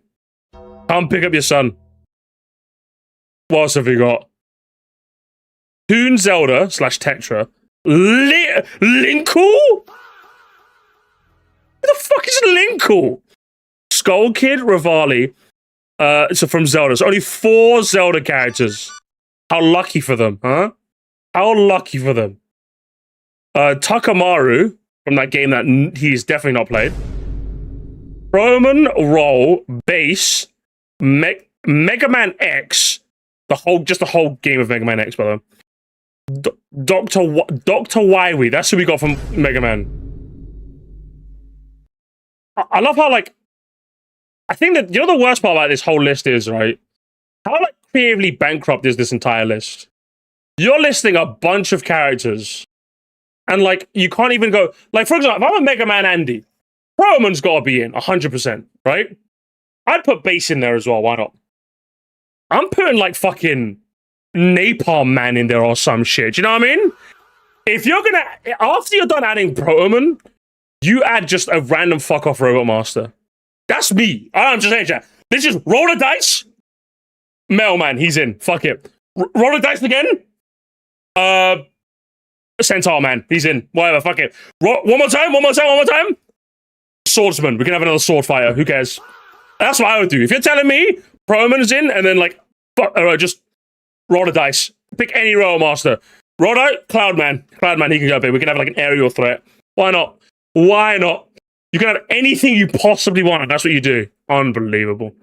Come pick up your son. What else have we got? Toon Zelda / Tetra. Linkle? Who the fuck is Linkle? Skull Kid, Rivali. So from Zelda. So only 4 Zelda characters. How lucky for them, huh? How lucky for them. Takamaru, from that game that he's definitely not played. Roman, Roll, Base, Mega Man X, the whole game of Mega Man X, by the way. Dr. Wily, that's who we got from Mega Man. I love how, like, I think that, you know, the worst part about this whole list is, right? How, like, creatively bankrupt is this entire list? You're listing a bunch of characters, and, like, you can't even go, like, for example, if I'm a Mega Man Andy, Roman's got to be in 100%, right? I'd put Base in there as well. Why not? I'm putting like fucking Napalm Man in there or some shit. You know what I mean? If you're gonna, after you're done adding Protoman, you add just a random fuck off Robot Master. That's me. I'm just saying, chat. Let's just roll the dice. Mailman, he's in. Fuck it. Roll the dice again. Centaur Man, he's in. Whatever. Fuck it. One more time. Swordsman, we can have another sword fighter. Who cares? That's what I would do. If you're telling me Proman's in, and then like, just roll the dice. Pick any Royal Master. Roll out Cloudman. Cloudman, he can go up here. We can have like an aerial threat. Why not? You can have anything you possibly want, and that's what you do. Unbelievable.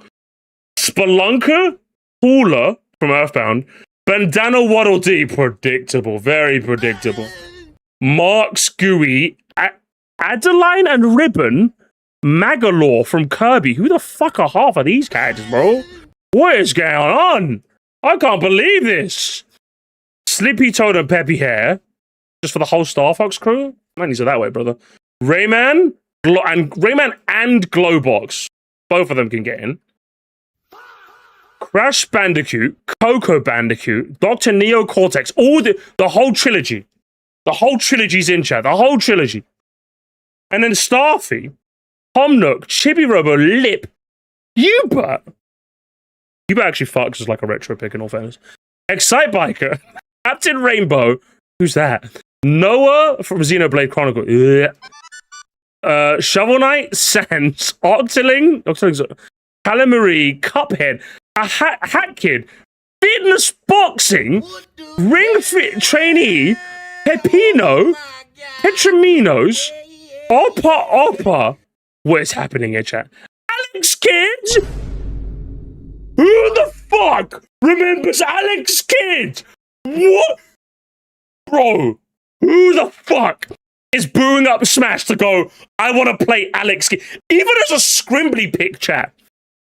Spelunker, Hula from Earthbound, Bandana Waddle Dee, predictable, very predictable. Mark Scooey, Adeline and Ribbon, Magalore from Kirby. Who the fuck are half of these characters, bro? What is going on? I can't believe this. Slippy Toad and Peppy Hair, just for the whole Star Fox crew. Man, these are that way, brother. Rayman and Glowbox. Both of them can get in. Crash Bandicoot, Coco Bandicoot, Dr. Neo Cortex, all the whole trilogy. The whole trilogy's in, chat. The whole trilogy. And then Starfy, Tom Nook, Chibi Robo, Lip, Hubert. Hubert actually fucks as like a retro pick in all fairness. Excite Biker, Captain Rainbow. Who's that? Noah from Xenoblade Chronicle. Shovel Knight, Sans, Octoling, Calamari, Cuphead, a Hat Kid, Fitness Boxing, Ring Fit Trainee, Pepino, Petraminos, Oppa. What is happening here, chat? Alex Kidd? Who the fuck remembers Alex Kidd? What? Bro, who the fuck is booing up Smash to go, I want to play Alex Kidd? Even as a scrimbly pick, chat.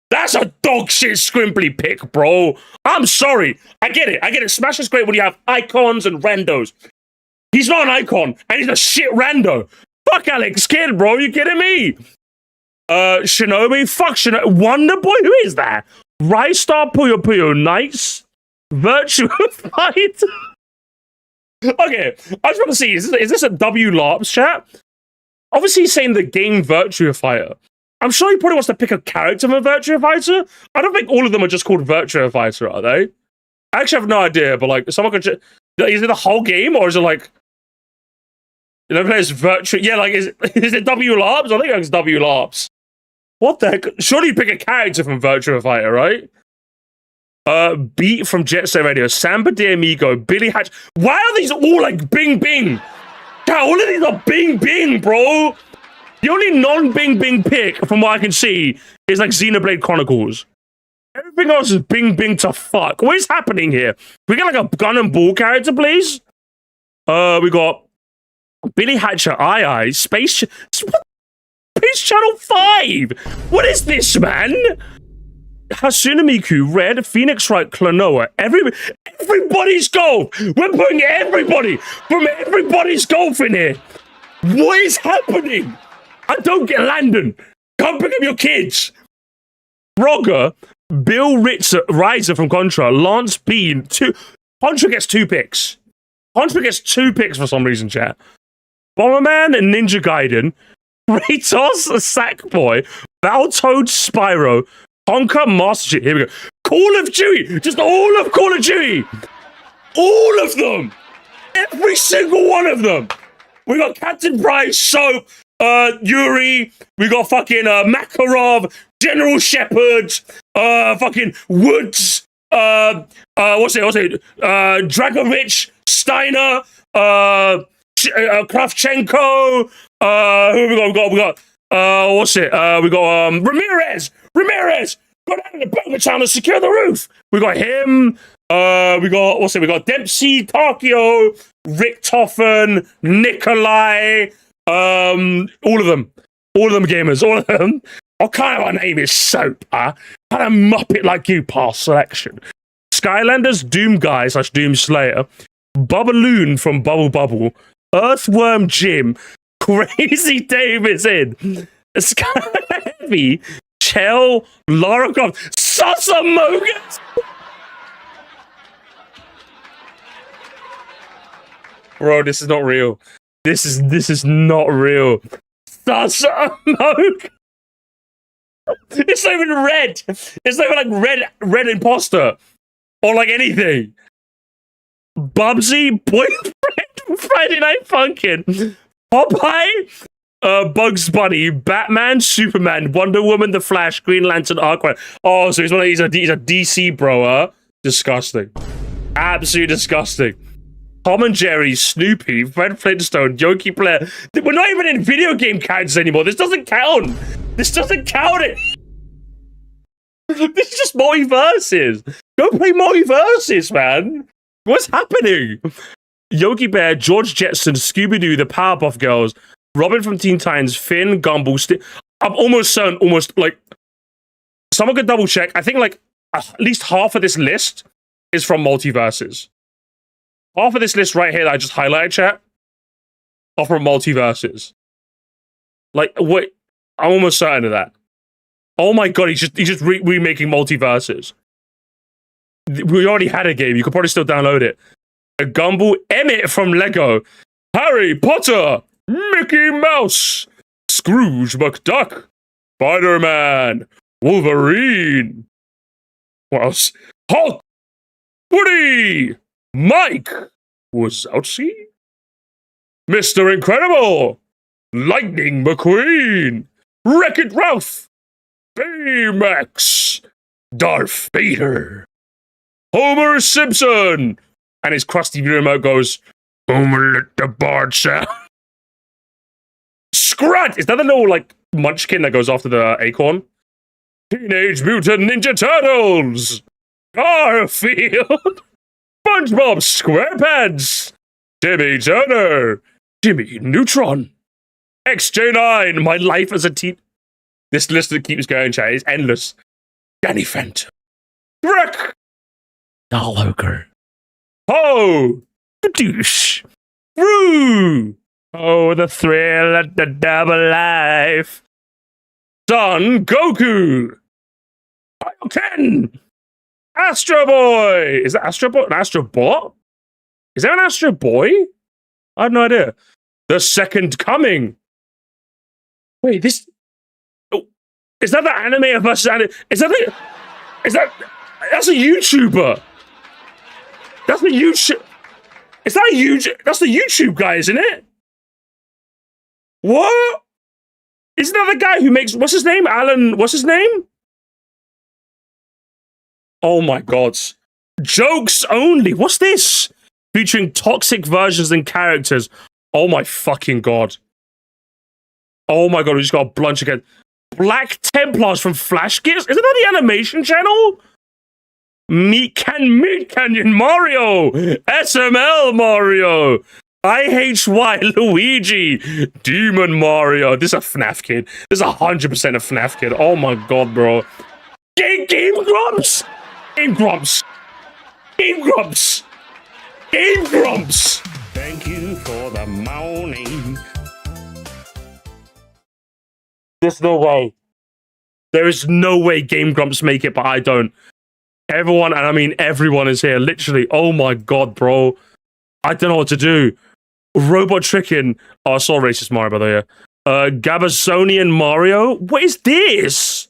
That's a dog shit scrimbly pick, bro. I'm sorry. I get it. Smash is great when you have icons and randos. He's not an icon, and he's a shit rando. Fuck Alex Kidd, bro. You kidding me? Shinobi? Fuck Shinobi. Wonder Boy? Who is that? Rise Star Puyo Puyo. Nice. Virtua Fight? Okay, I just want to see, is this a W LARPs chat? Obviously he's saying the game Virtua Fighter. I'm sure he probably wants to pick a character from Virtua Fighter. I don't think all of them are just called Virtua Fighter, are they? I actually have no idea, but like, someone could... Is it the whole game, or is it like... You know, it's Virtua... Yeah, like, is it W LARPs? I think it's W LARPs. What the heck? Surely you pick a character from Virtua Fighter, right? Beat from Jet Set Radio, Samba de Amigo, Billy Hatch. Why are these all like Bing Bing? God, all of these are Bing Bing, bro. The only non-Bing Bing pick, from what I can see, is like Xenoblade Chronicles. Everything else is Bing Bing to fuck. What is happening here? We get like a gun and ball character, please? We got Billy Hatcher, Space Channel 5. What is this, man? Hasuna Miku, Red, Phoenix Wright, Klonoa. Everybody's golf. We're putting everybody from everybody's golf in here. What is happening? I don't get Landon. Come pick up your kids. Rogger, Bill Riser from Contra, Lance Bean. Contra gets 2 picks. Contra gets 2 picks for some reason, chat. Bomberman and Ninja Gaiden, Kratos, Sackboy, Battletoad, Spyro, Tonka, Master Chief. Here we go. Call of Duty. Just all of Call of Duty. All of them. Every single one of them. We got Captain Price, Soap, Yuri. We got fucking Makarov, General Shepard, fucking Woods. What's it? Dragovich, Steiner, Kravchenko, who we got, what's it? We got Ramirez, go down to the Boba Town and secure the roof. We got him, we got Dempsey, Takio, Rick Toffen, Nikolai, all of them gamers, all of them. What kind of a name is Soap, huh? Kind of Muppet like you, past selection. Skylanders, Doom Guy / Doom Slayer, Bubaloon from Bubble Bubble, Earthworm Jim, Crazy Davidson, Sky Heavy, Chell, Lara Croft, Sasa Mogus. Bro, this is not real. This is not real. Sasa Mogus. It's not even red. It's not even like red imposter or like anything. Bubsy, Boyfriend, Friday Night Funkin', Popeye, Bugs Bunny, Batman, Superman, Wonder Woman, The Flash, Green Lantern, Aquaman. Oh, so he's a DC bro, Disgusting. Absolutely disgusting. Tom and Jerry, Snoopy, Fred Flintstone, Yogi Blair. We're not even in video game characters anymore. This doesn't count. This doesn't count it. This is just multiverses. Go play multiverses, man. What's happening? Yogi Bear, George Jetson, Scooby-Doo, the Powerpuff Girls, Robin from Teen Titans, Finn, Gumball, I'm almost certain, like, someone could double check. I think like at least half of this list is from multiverses. Half of this list right here that I just highlighted, chat, are from multiverses. Like, what? I'm almost certain of that. Oh my god, he's just remaking multiverses. We already had a game. You could probably still download it. A Gumball, Emmett from Lego, Harry Potter, Mickey Mouse, Scrooge McDuck, Spider-Man, Wolverine. What else? Hulk, Woody, Mike, Wazowski, Mr. Incredible, Lightning McQueen, Wreck-It Ralph, Baymax, Darth Vader, Homer Simpson, and his crusty remote goes, Homer let the bard sound. Scrat! Is that the little, like, munchkin that goes after the acorn? Teenage Mutant Ninja Turtles, Garfield, SpongeBob SquarePants, Timmy Turner, Jimmy Neutron, XJ9, My Life as a Teen. This list that keeps going, chat, is endless. Danny Phantom, Wreck, Dollhoker, Ho, Douche, Roo, oh, the thrill at the double life, Son Goku, Ken, Astro Boy. Is that Astro Boy? An Astro Bot? Is there an Astro Boy? I have no idea. The Second Coming. Wait, this. Oh, is that the animator versus anime? Is that? That's a YouTuber. That's the YouTube. Is that a YouTube? That's the YouTube guy, isn't it? What? Isn't that the guy who makes? What's his name? Alan. What's his name? Oh my god. Jokes only. What's this? Featuring toxic versions and characters. Oh my fucking god. Oh my god, we just got a blunch again. Black Templars from Flash Gears? Isn't that the animation channel? Meat Canyon Mario! SML Mario! IHY Luigi! Demon Mario! This is a FNAF kid. This is 100% a FNAF kid. Oh my god, bro. Game Grumps! Game Grumps! Game Grumps! Game Grumps! Thank you for the morning. There's no way. There is no way Game Grumps make it, but I don't. Everyone, and I mean everyone is here. Literally, oh my god, bro. I don't know what to do. Robot Trickin'. Oh, I saw Racist Mario, by the way. Gabazonian Mario? What is this?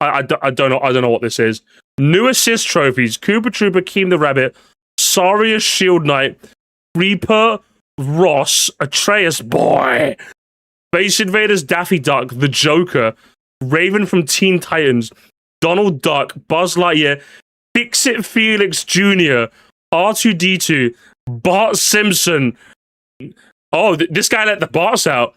I don't know what this is. New assist trophies. Koopa Trooper, Keem the Rabbit, Saria Shield Knight, Reaper, Ross, Atreus Boy, Space Invaders, Daffy Duck, The Joker, Raven from Teen Titans, Donald Duck, Buzz Lightyear, Fix-It Felix Jr., R2-D2, Bart Simpson. Oh, this guy let the Barts out.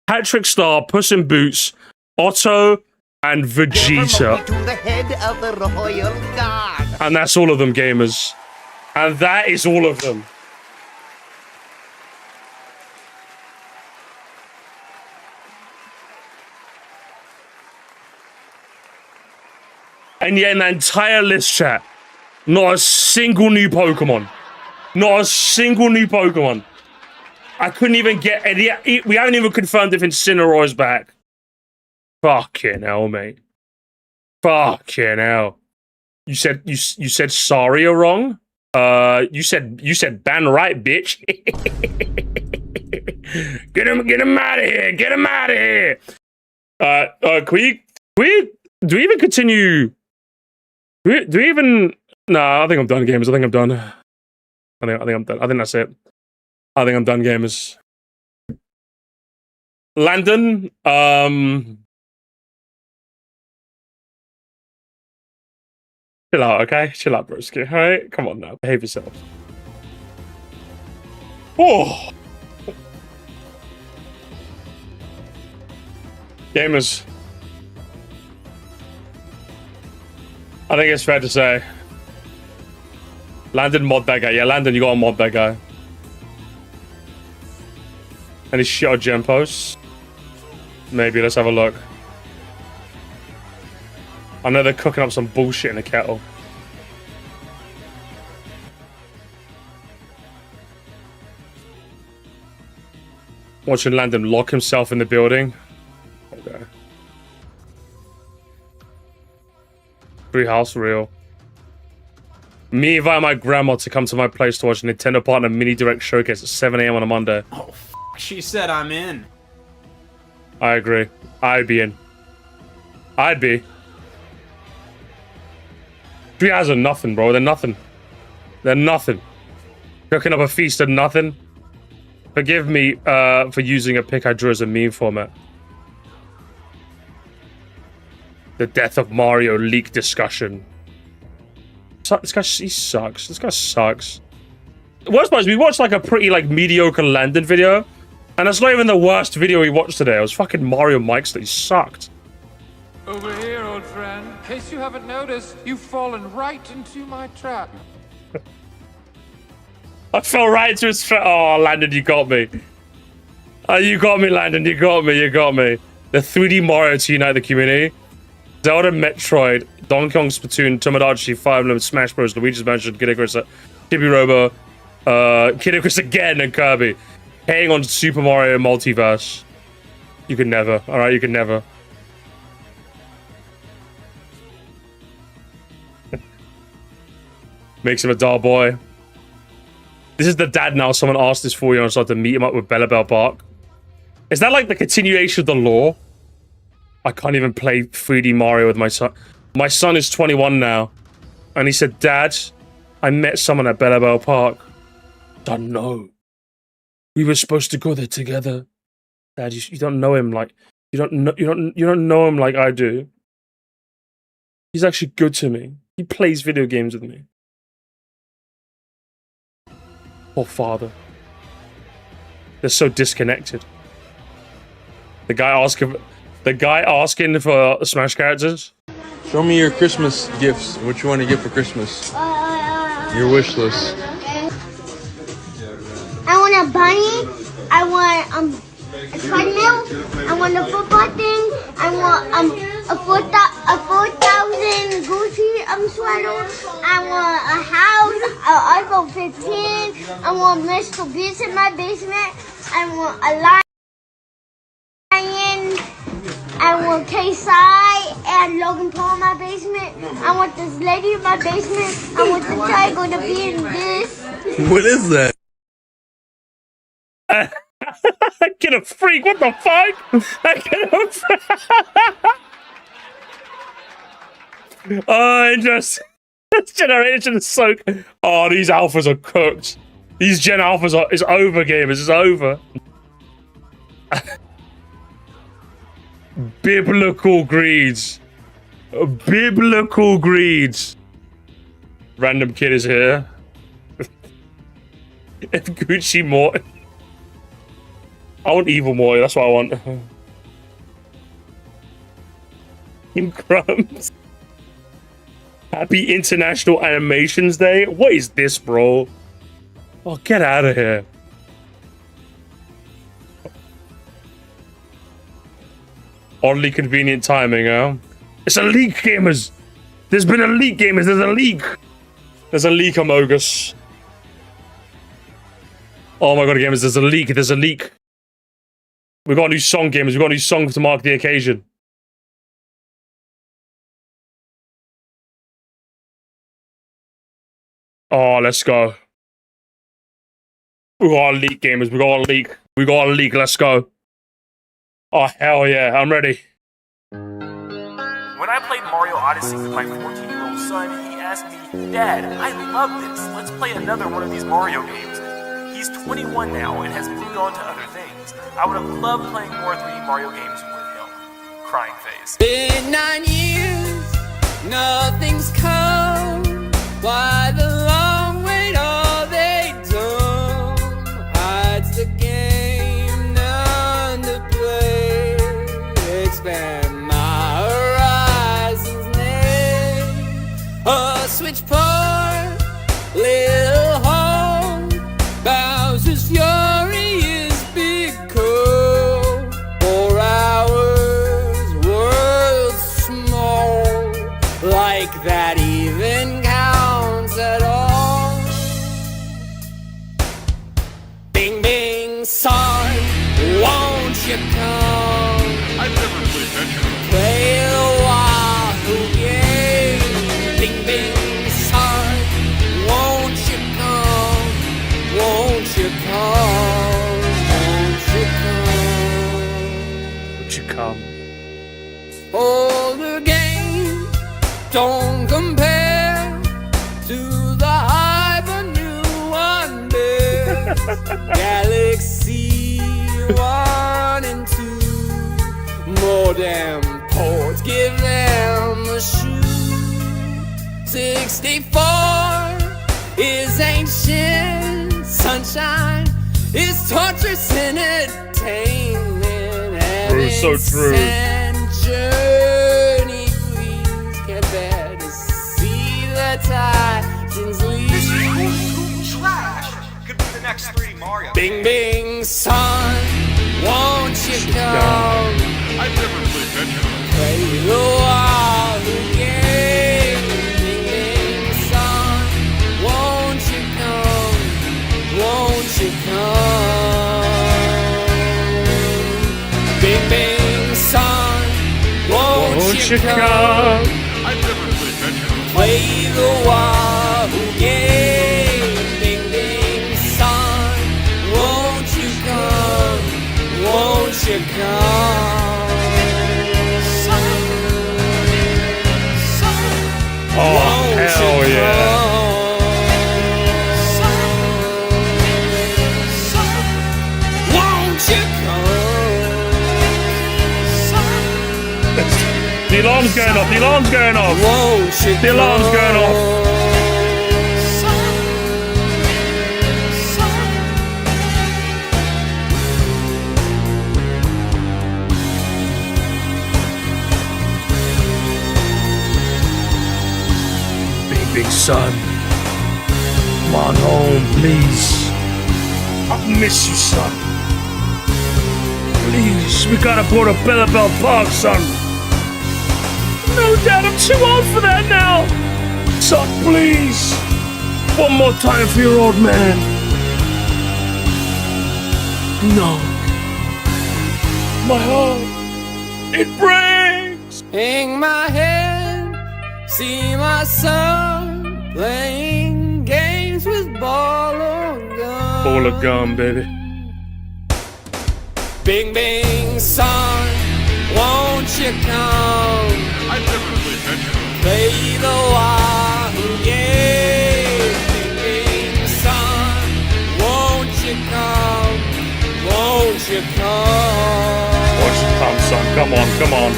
Patrick Star, Puss in Boots, Otto, and Vegeta. To the head of the royal guard. And that's all of them, gamers. And that is all of them. And yet in that entire list chat, not a single new Pokemon. Not a single new Pokemon. I couldn't even get any. We haven't even confirmed if Incineroar's back. Fucking hell, mate. Fucking hell. You said Saria wrong? You said ban right, bitch. Get him out of here. Get him out of here. Can we do we even continue? Do we even? Nah, I think I'm done, gamers. I think I'm done. I think I'm done. I think that's it. I think I'm done, gamers. Landon, chill out, okay? Chill out, broski. All right, come on now, behave yourself. Oh, gamers. I think it's fair to say, Landon mod that guy. Yeah, Landon, you gotta mod that guy. Any shit or gem posts? Maybe, let's have a look. I know they're cooking up some bullshit in the kettle. Watching Landon lock himself in the building. Okay. Free house real. Me invite my grandma to come to my place to watch a Nintendo Partner Mini Direct Showcase at 7 AM on a Monday. Oh, she said I'm in. I agree. I'd be in. I'd be. 3 hours of nothing, bro. They're nothing. They're nothing. Cooking up a feast of nothing. Forgive me for using a pic I drew as a meme format. The death of Mario leak discussion. This guy, he sucks. This guy sucks. The worst part is we watched like a pretty like mediocre Landon video, and that's not even the worst video we watched today. It was fucking Mario Mike's that he sucked. Over here, old friend. In case you haven't noticed, you've fallen right into my trap. I fell right into his trap. Oh, Landon, you got me. You got me, Landon. You got me. You got me. The 3D Mario to unite the community. Zelda, Metroid, Donkey Kong, Splatoon, Tomodachi, Fire Emblem, Smash Bros, Luigi's Mansion, Kid Icarus, Chibi Robo, Kid Icarus again, and Kirby. Hating on Super Mario Multiverse. You can never. All right, you can never. Makes him a dull boy. This is the dad now. Someone asked this 4-year-old and started to meet him up with Bellabelle Park. Is that like the continuation of the lore? I can't even play 3D Mario with my son. My son is 21 now. And he said, Dad, I met someone at Bellabelle Park. Don't know. We were supposed to go there together. Dad, you don't know him like you don't know him like I do. He's actually good to me. He plays video games with me. Poor father. They're so disconnected. The guy asking for Smash characters. Show me your Christmas gifts. What you want to get for Christmas? Your wish list. I want a bunny. I want a treadmill. I want a football thing. I want a 4,000 Gucci sweater. I want a house, an iPhone 15. I want Mr. Beast in my basement. I want a lion. I want KSI and Logan Paul in my basement. I want this lady in my basement. I want the tiger to be in this. What is that? Get a freak! What the fuck? Oh, interesting. This generation is so. Oh, these alphas are cooked. These Gen alphas are. It's over, gamers. It's over. Biblical greeds. Biblical greeds. Random kid is here. If Gucci Morty. I want evil Morty, that's what I want. Team Crumbs. Happy International Animations Day? What is this, bro? Oh, get out of here. Oddly convenient timing, huh? It's a leak, gamers! There's been a leak, gamers! There's a leak! There's a leak, Amogus. Oh my god, gamers, there's a leak, there's a leak. We got a new song, gamers, we got a new song to mark the occasion. Oh, let's go. We got a leak, gamers, we got a leak. We got a leak, let's go. Oh, hell yeah, I'm ready. When I played Mario Odyssey with my 14-year-old son, he asked me, "Dad, I love this. Let's play another one of these Mario games." He's 21 now and has moved on to other things. I would have loved playing more 3D Mario games with him. Crying face. Been 9 years, nothing's come. Why the long wait? All they done hides the game, none to play. Expand my horizons, a switch part, little home. Bowser's fury is big cold. 4 hours, world small. Like that even counts at all. Bing bing son, won't you come? I've never played that game. Play the Wahoo game. Bing bing son, won't you come? Won't you come? Won't you come? Would you come? Older games don't compare to the hype a new one bears. Galaxy 1 and 2, modem ports give them a shoe. 64 is ancient sunshine, is torturous entertainment. Bro, so true. And journey, please, can't bear to see the Titans leave. This cool trash could be the next 3D Mario. Bing bing son, won't you come? I've never played that game. Play the Wahoo game. Bing bing son, won't you come? Won't you come? Bing bing son, won't you come? I've never played that game. Play the Wahoo game. Bing bing son, won't you come? Won't you come? Oh, hell yeah. Won't you come? The alarm's going off, the alarm's going off. Won't you The alarm's going off. Big son, come on home, please. I miss you, son. Please, we gotta go to Bellabelle Park, son. No, Dad, I'm too old for that now. Son, please. One more time for your old man. No. My heart, it breaks. Hang my head, see my son playing games with ball or gun. Ball of gum, baby. Bing bing son, won't you come? I've never played that game. Play the Wahoo game. Bing bing son, won't you come? Won't you come? Won't you come, son? Come on, come on.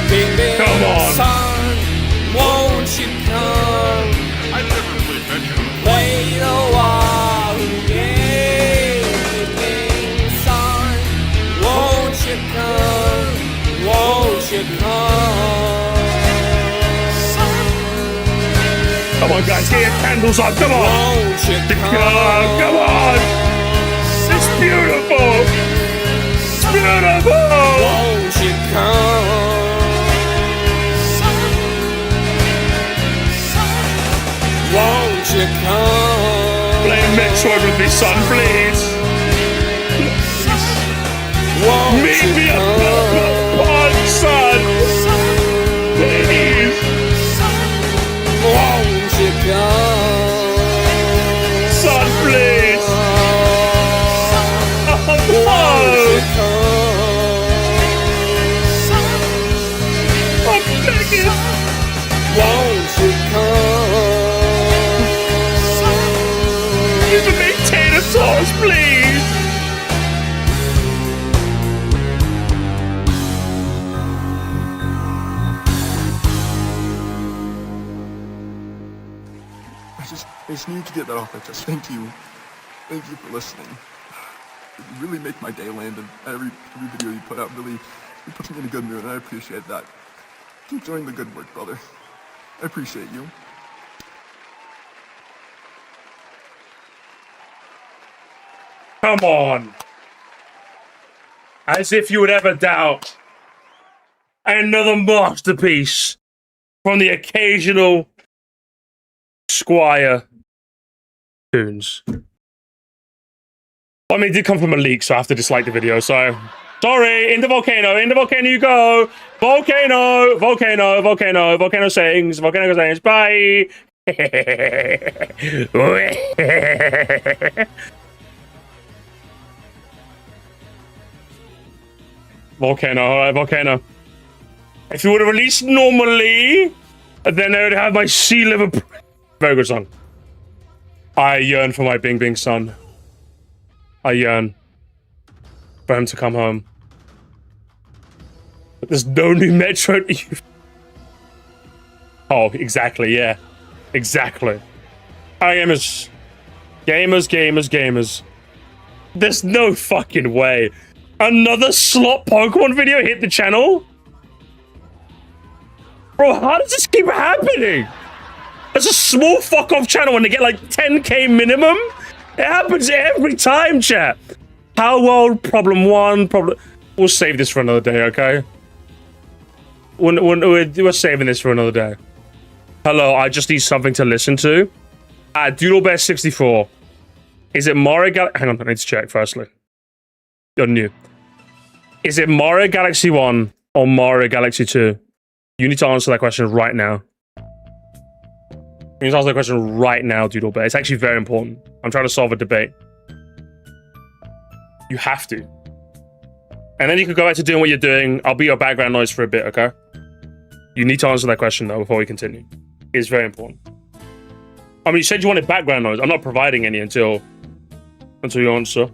Bing bing Come on. son, won't you come? I've never played that game. Play the Wahoo game. Come on, guys, get your candles on. Come on. Won't you come? Come on. It's beautiful. It's beautiful. Won't you come? Won't you come? Play Metroid with me, son, please. Won't Meet you me at come? Purple Pond, son. Please. Won't you come? Son, please. Oh, Won't you no. come? I'm begging. Won't you come? You can make tater tots, please. I just need to get that off my chest. Thank you. Thank you for listening. You really make my day, Land, and every video you put out really puts me in a good mood, and I appreciate that. Keep doing the good work, brother. I appreciate you. Come on. As if you would ever doubt. Another masterpiece from the occasional Squire tunes. I mean, it did come from a leak, so I have to dislike the video, so... Sorry, in the volcano you go! Volcano, volcano, volcano, volcano sings, bye! Volcano, alright, volcano. If you would have released normally, then I would have my sea liver... Very good song. I yearn for my Bing Bing son. I yearn for him to come home. But there's no new Metro. Oh, exactly, yeah. Exactly. Gamers. Gamers, gamers, gamers. There's no fucking way. Another slot Pokemon video hit the channel? Bro, how does this keep happening? It's a small fuck-off channel when they get like 10k minimum. It happens every time, chat. Power World, problem one, problem... We'll save this for another day, okay? We're saving this for another day. Hello, I just need something to listen to. DoodleBear64. Is it Mario Galaxy... Hang on, I need to check firstly. You're new. Is it Mario Galaxy 1 or Mario Galaxy 2? You need to answer that question right now. You need to answer that question right now, DoodleBear. It's actually very important. I'm trying to solve a debate. You have to. And then you can go back to doing what you're doing. I'll be your background noise for a bit, okay? You need to answer that question, though, before we continue. It's very important. I mean, you said you wanted background noise. I'm not providing any until you answer.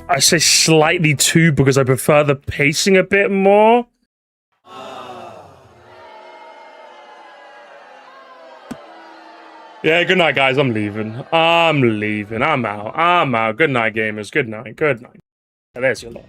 I say slightly too because I prefer the pacing a bit more. Yeah, good night, guys. I'm leaving. I'm out. Good night, gamers. Good night. Good night. There's your lot.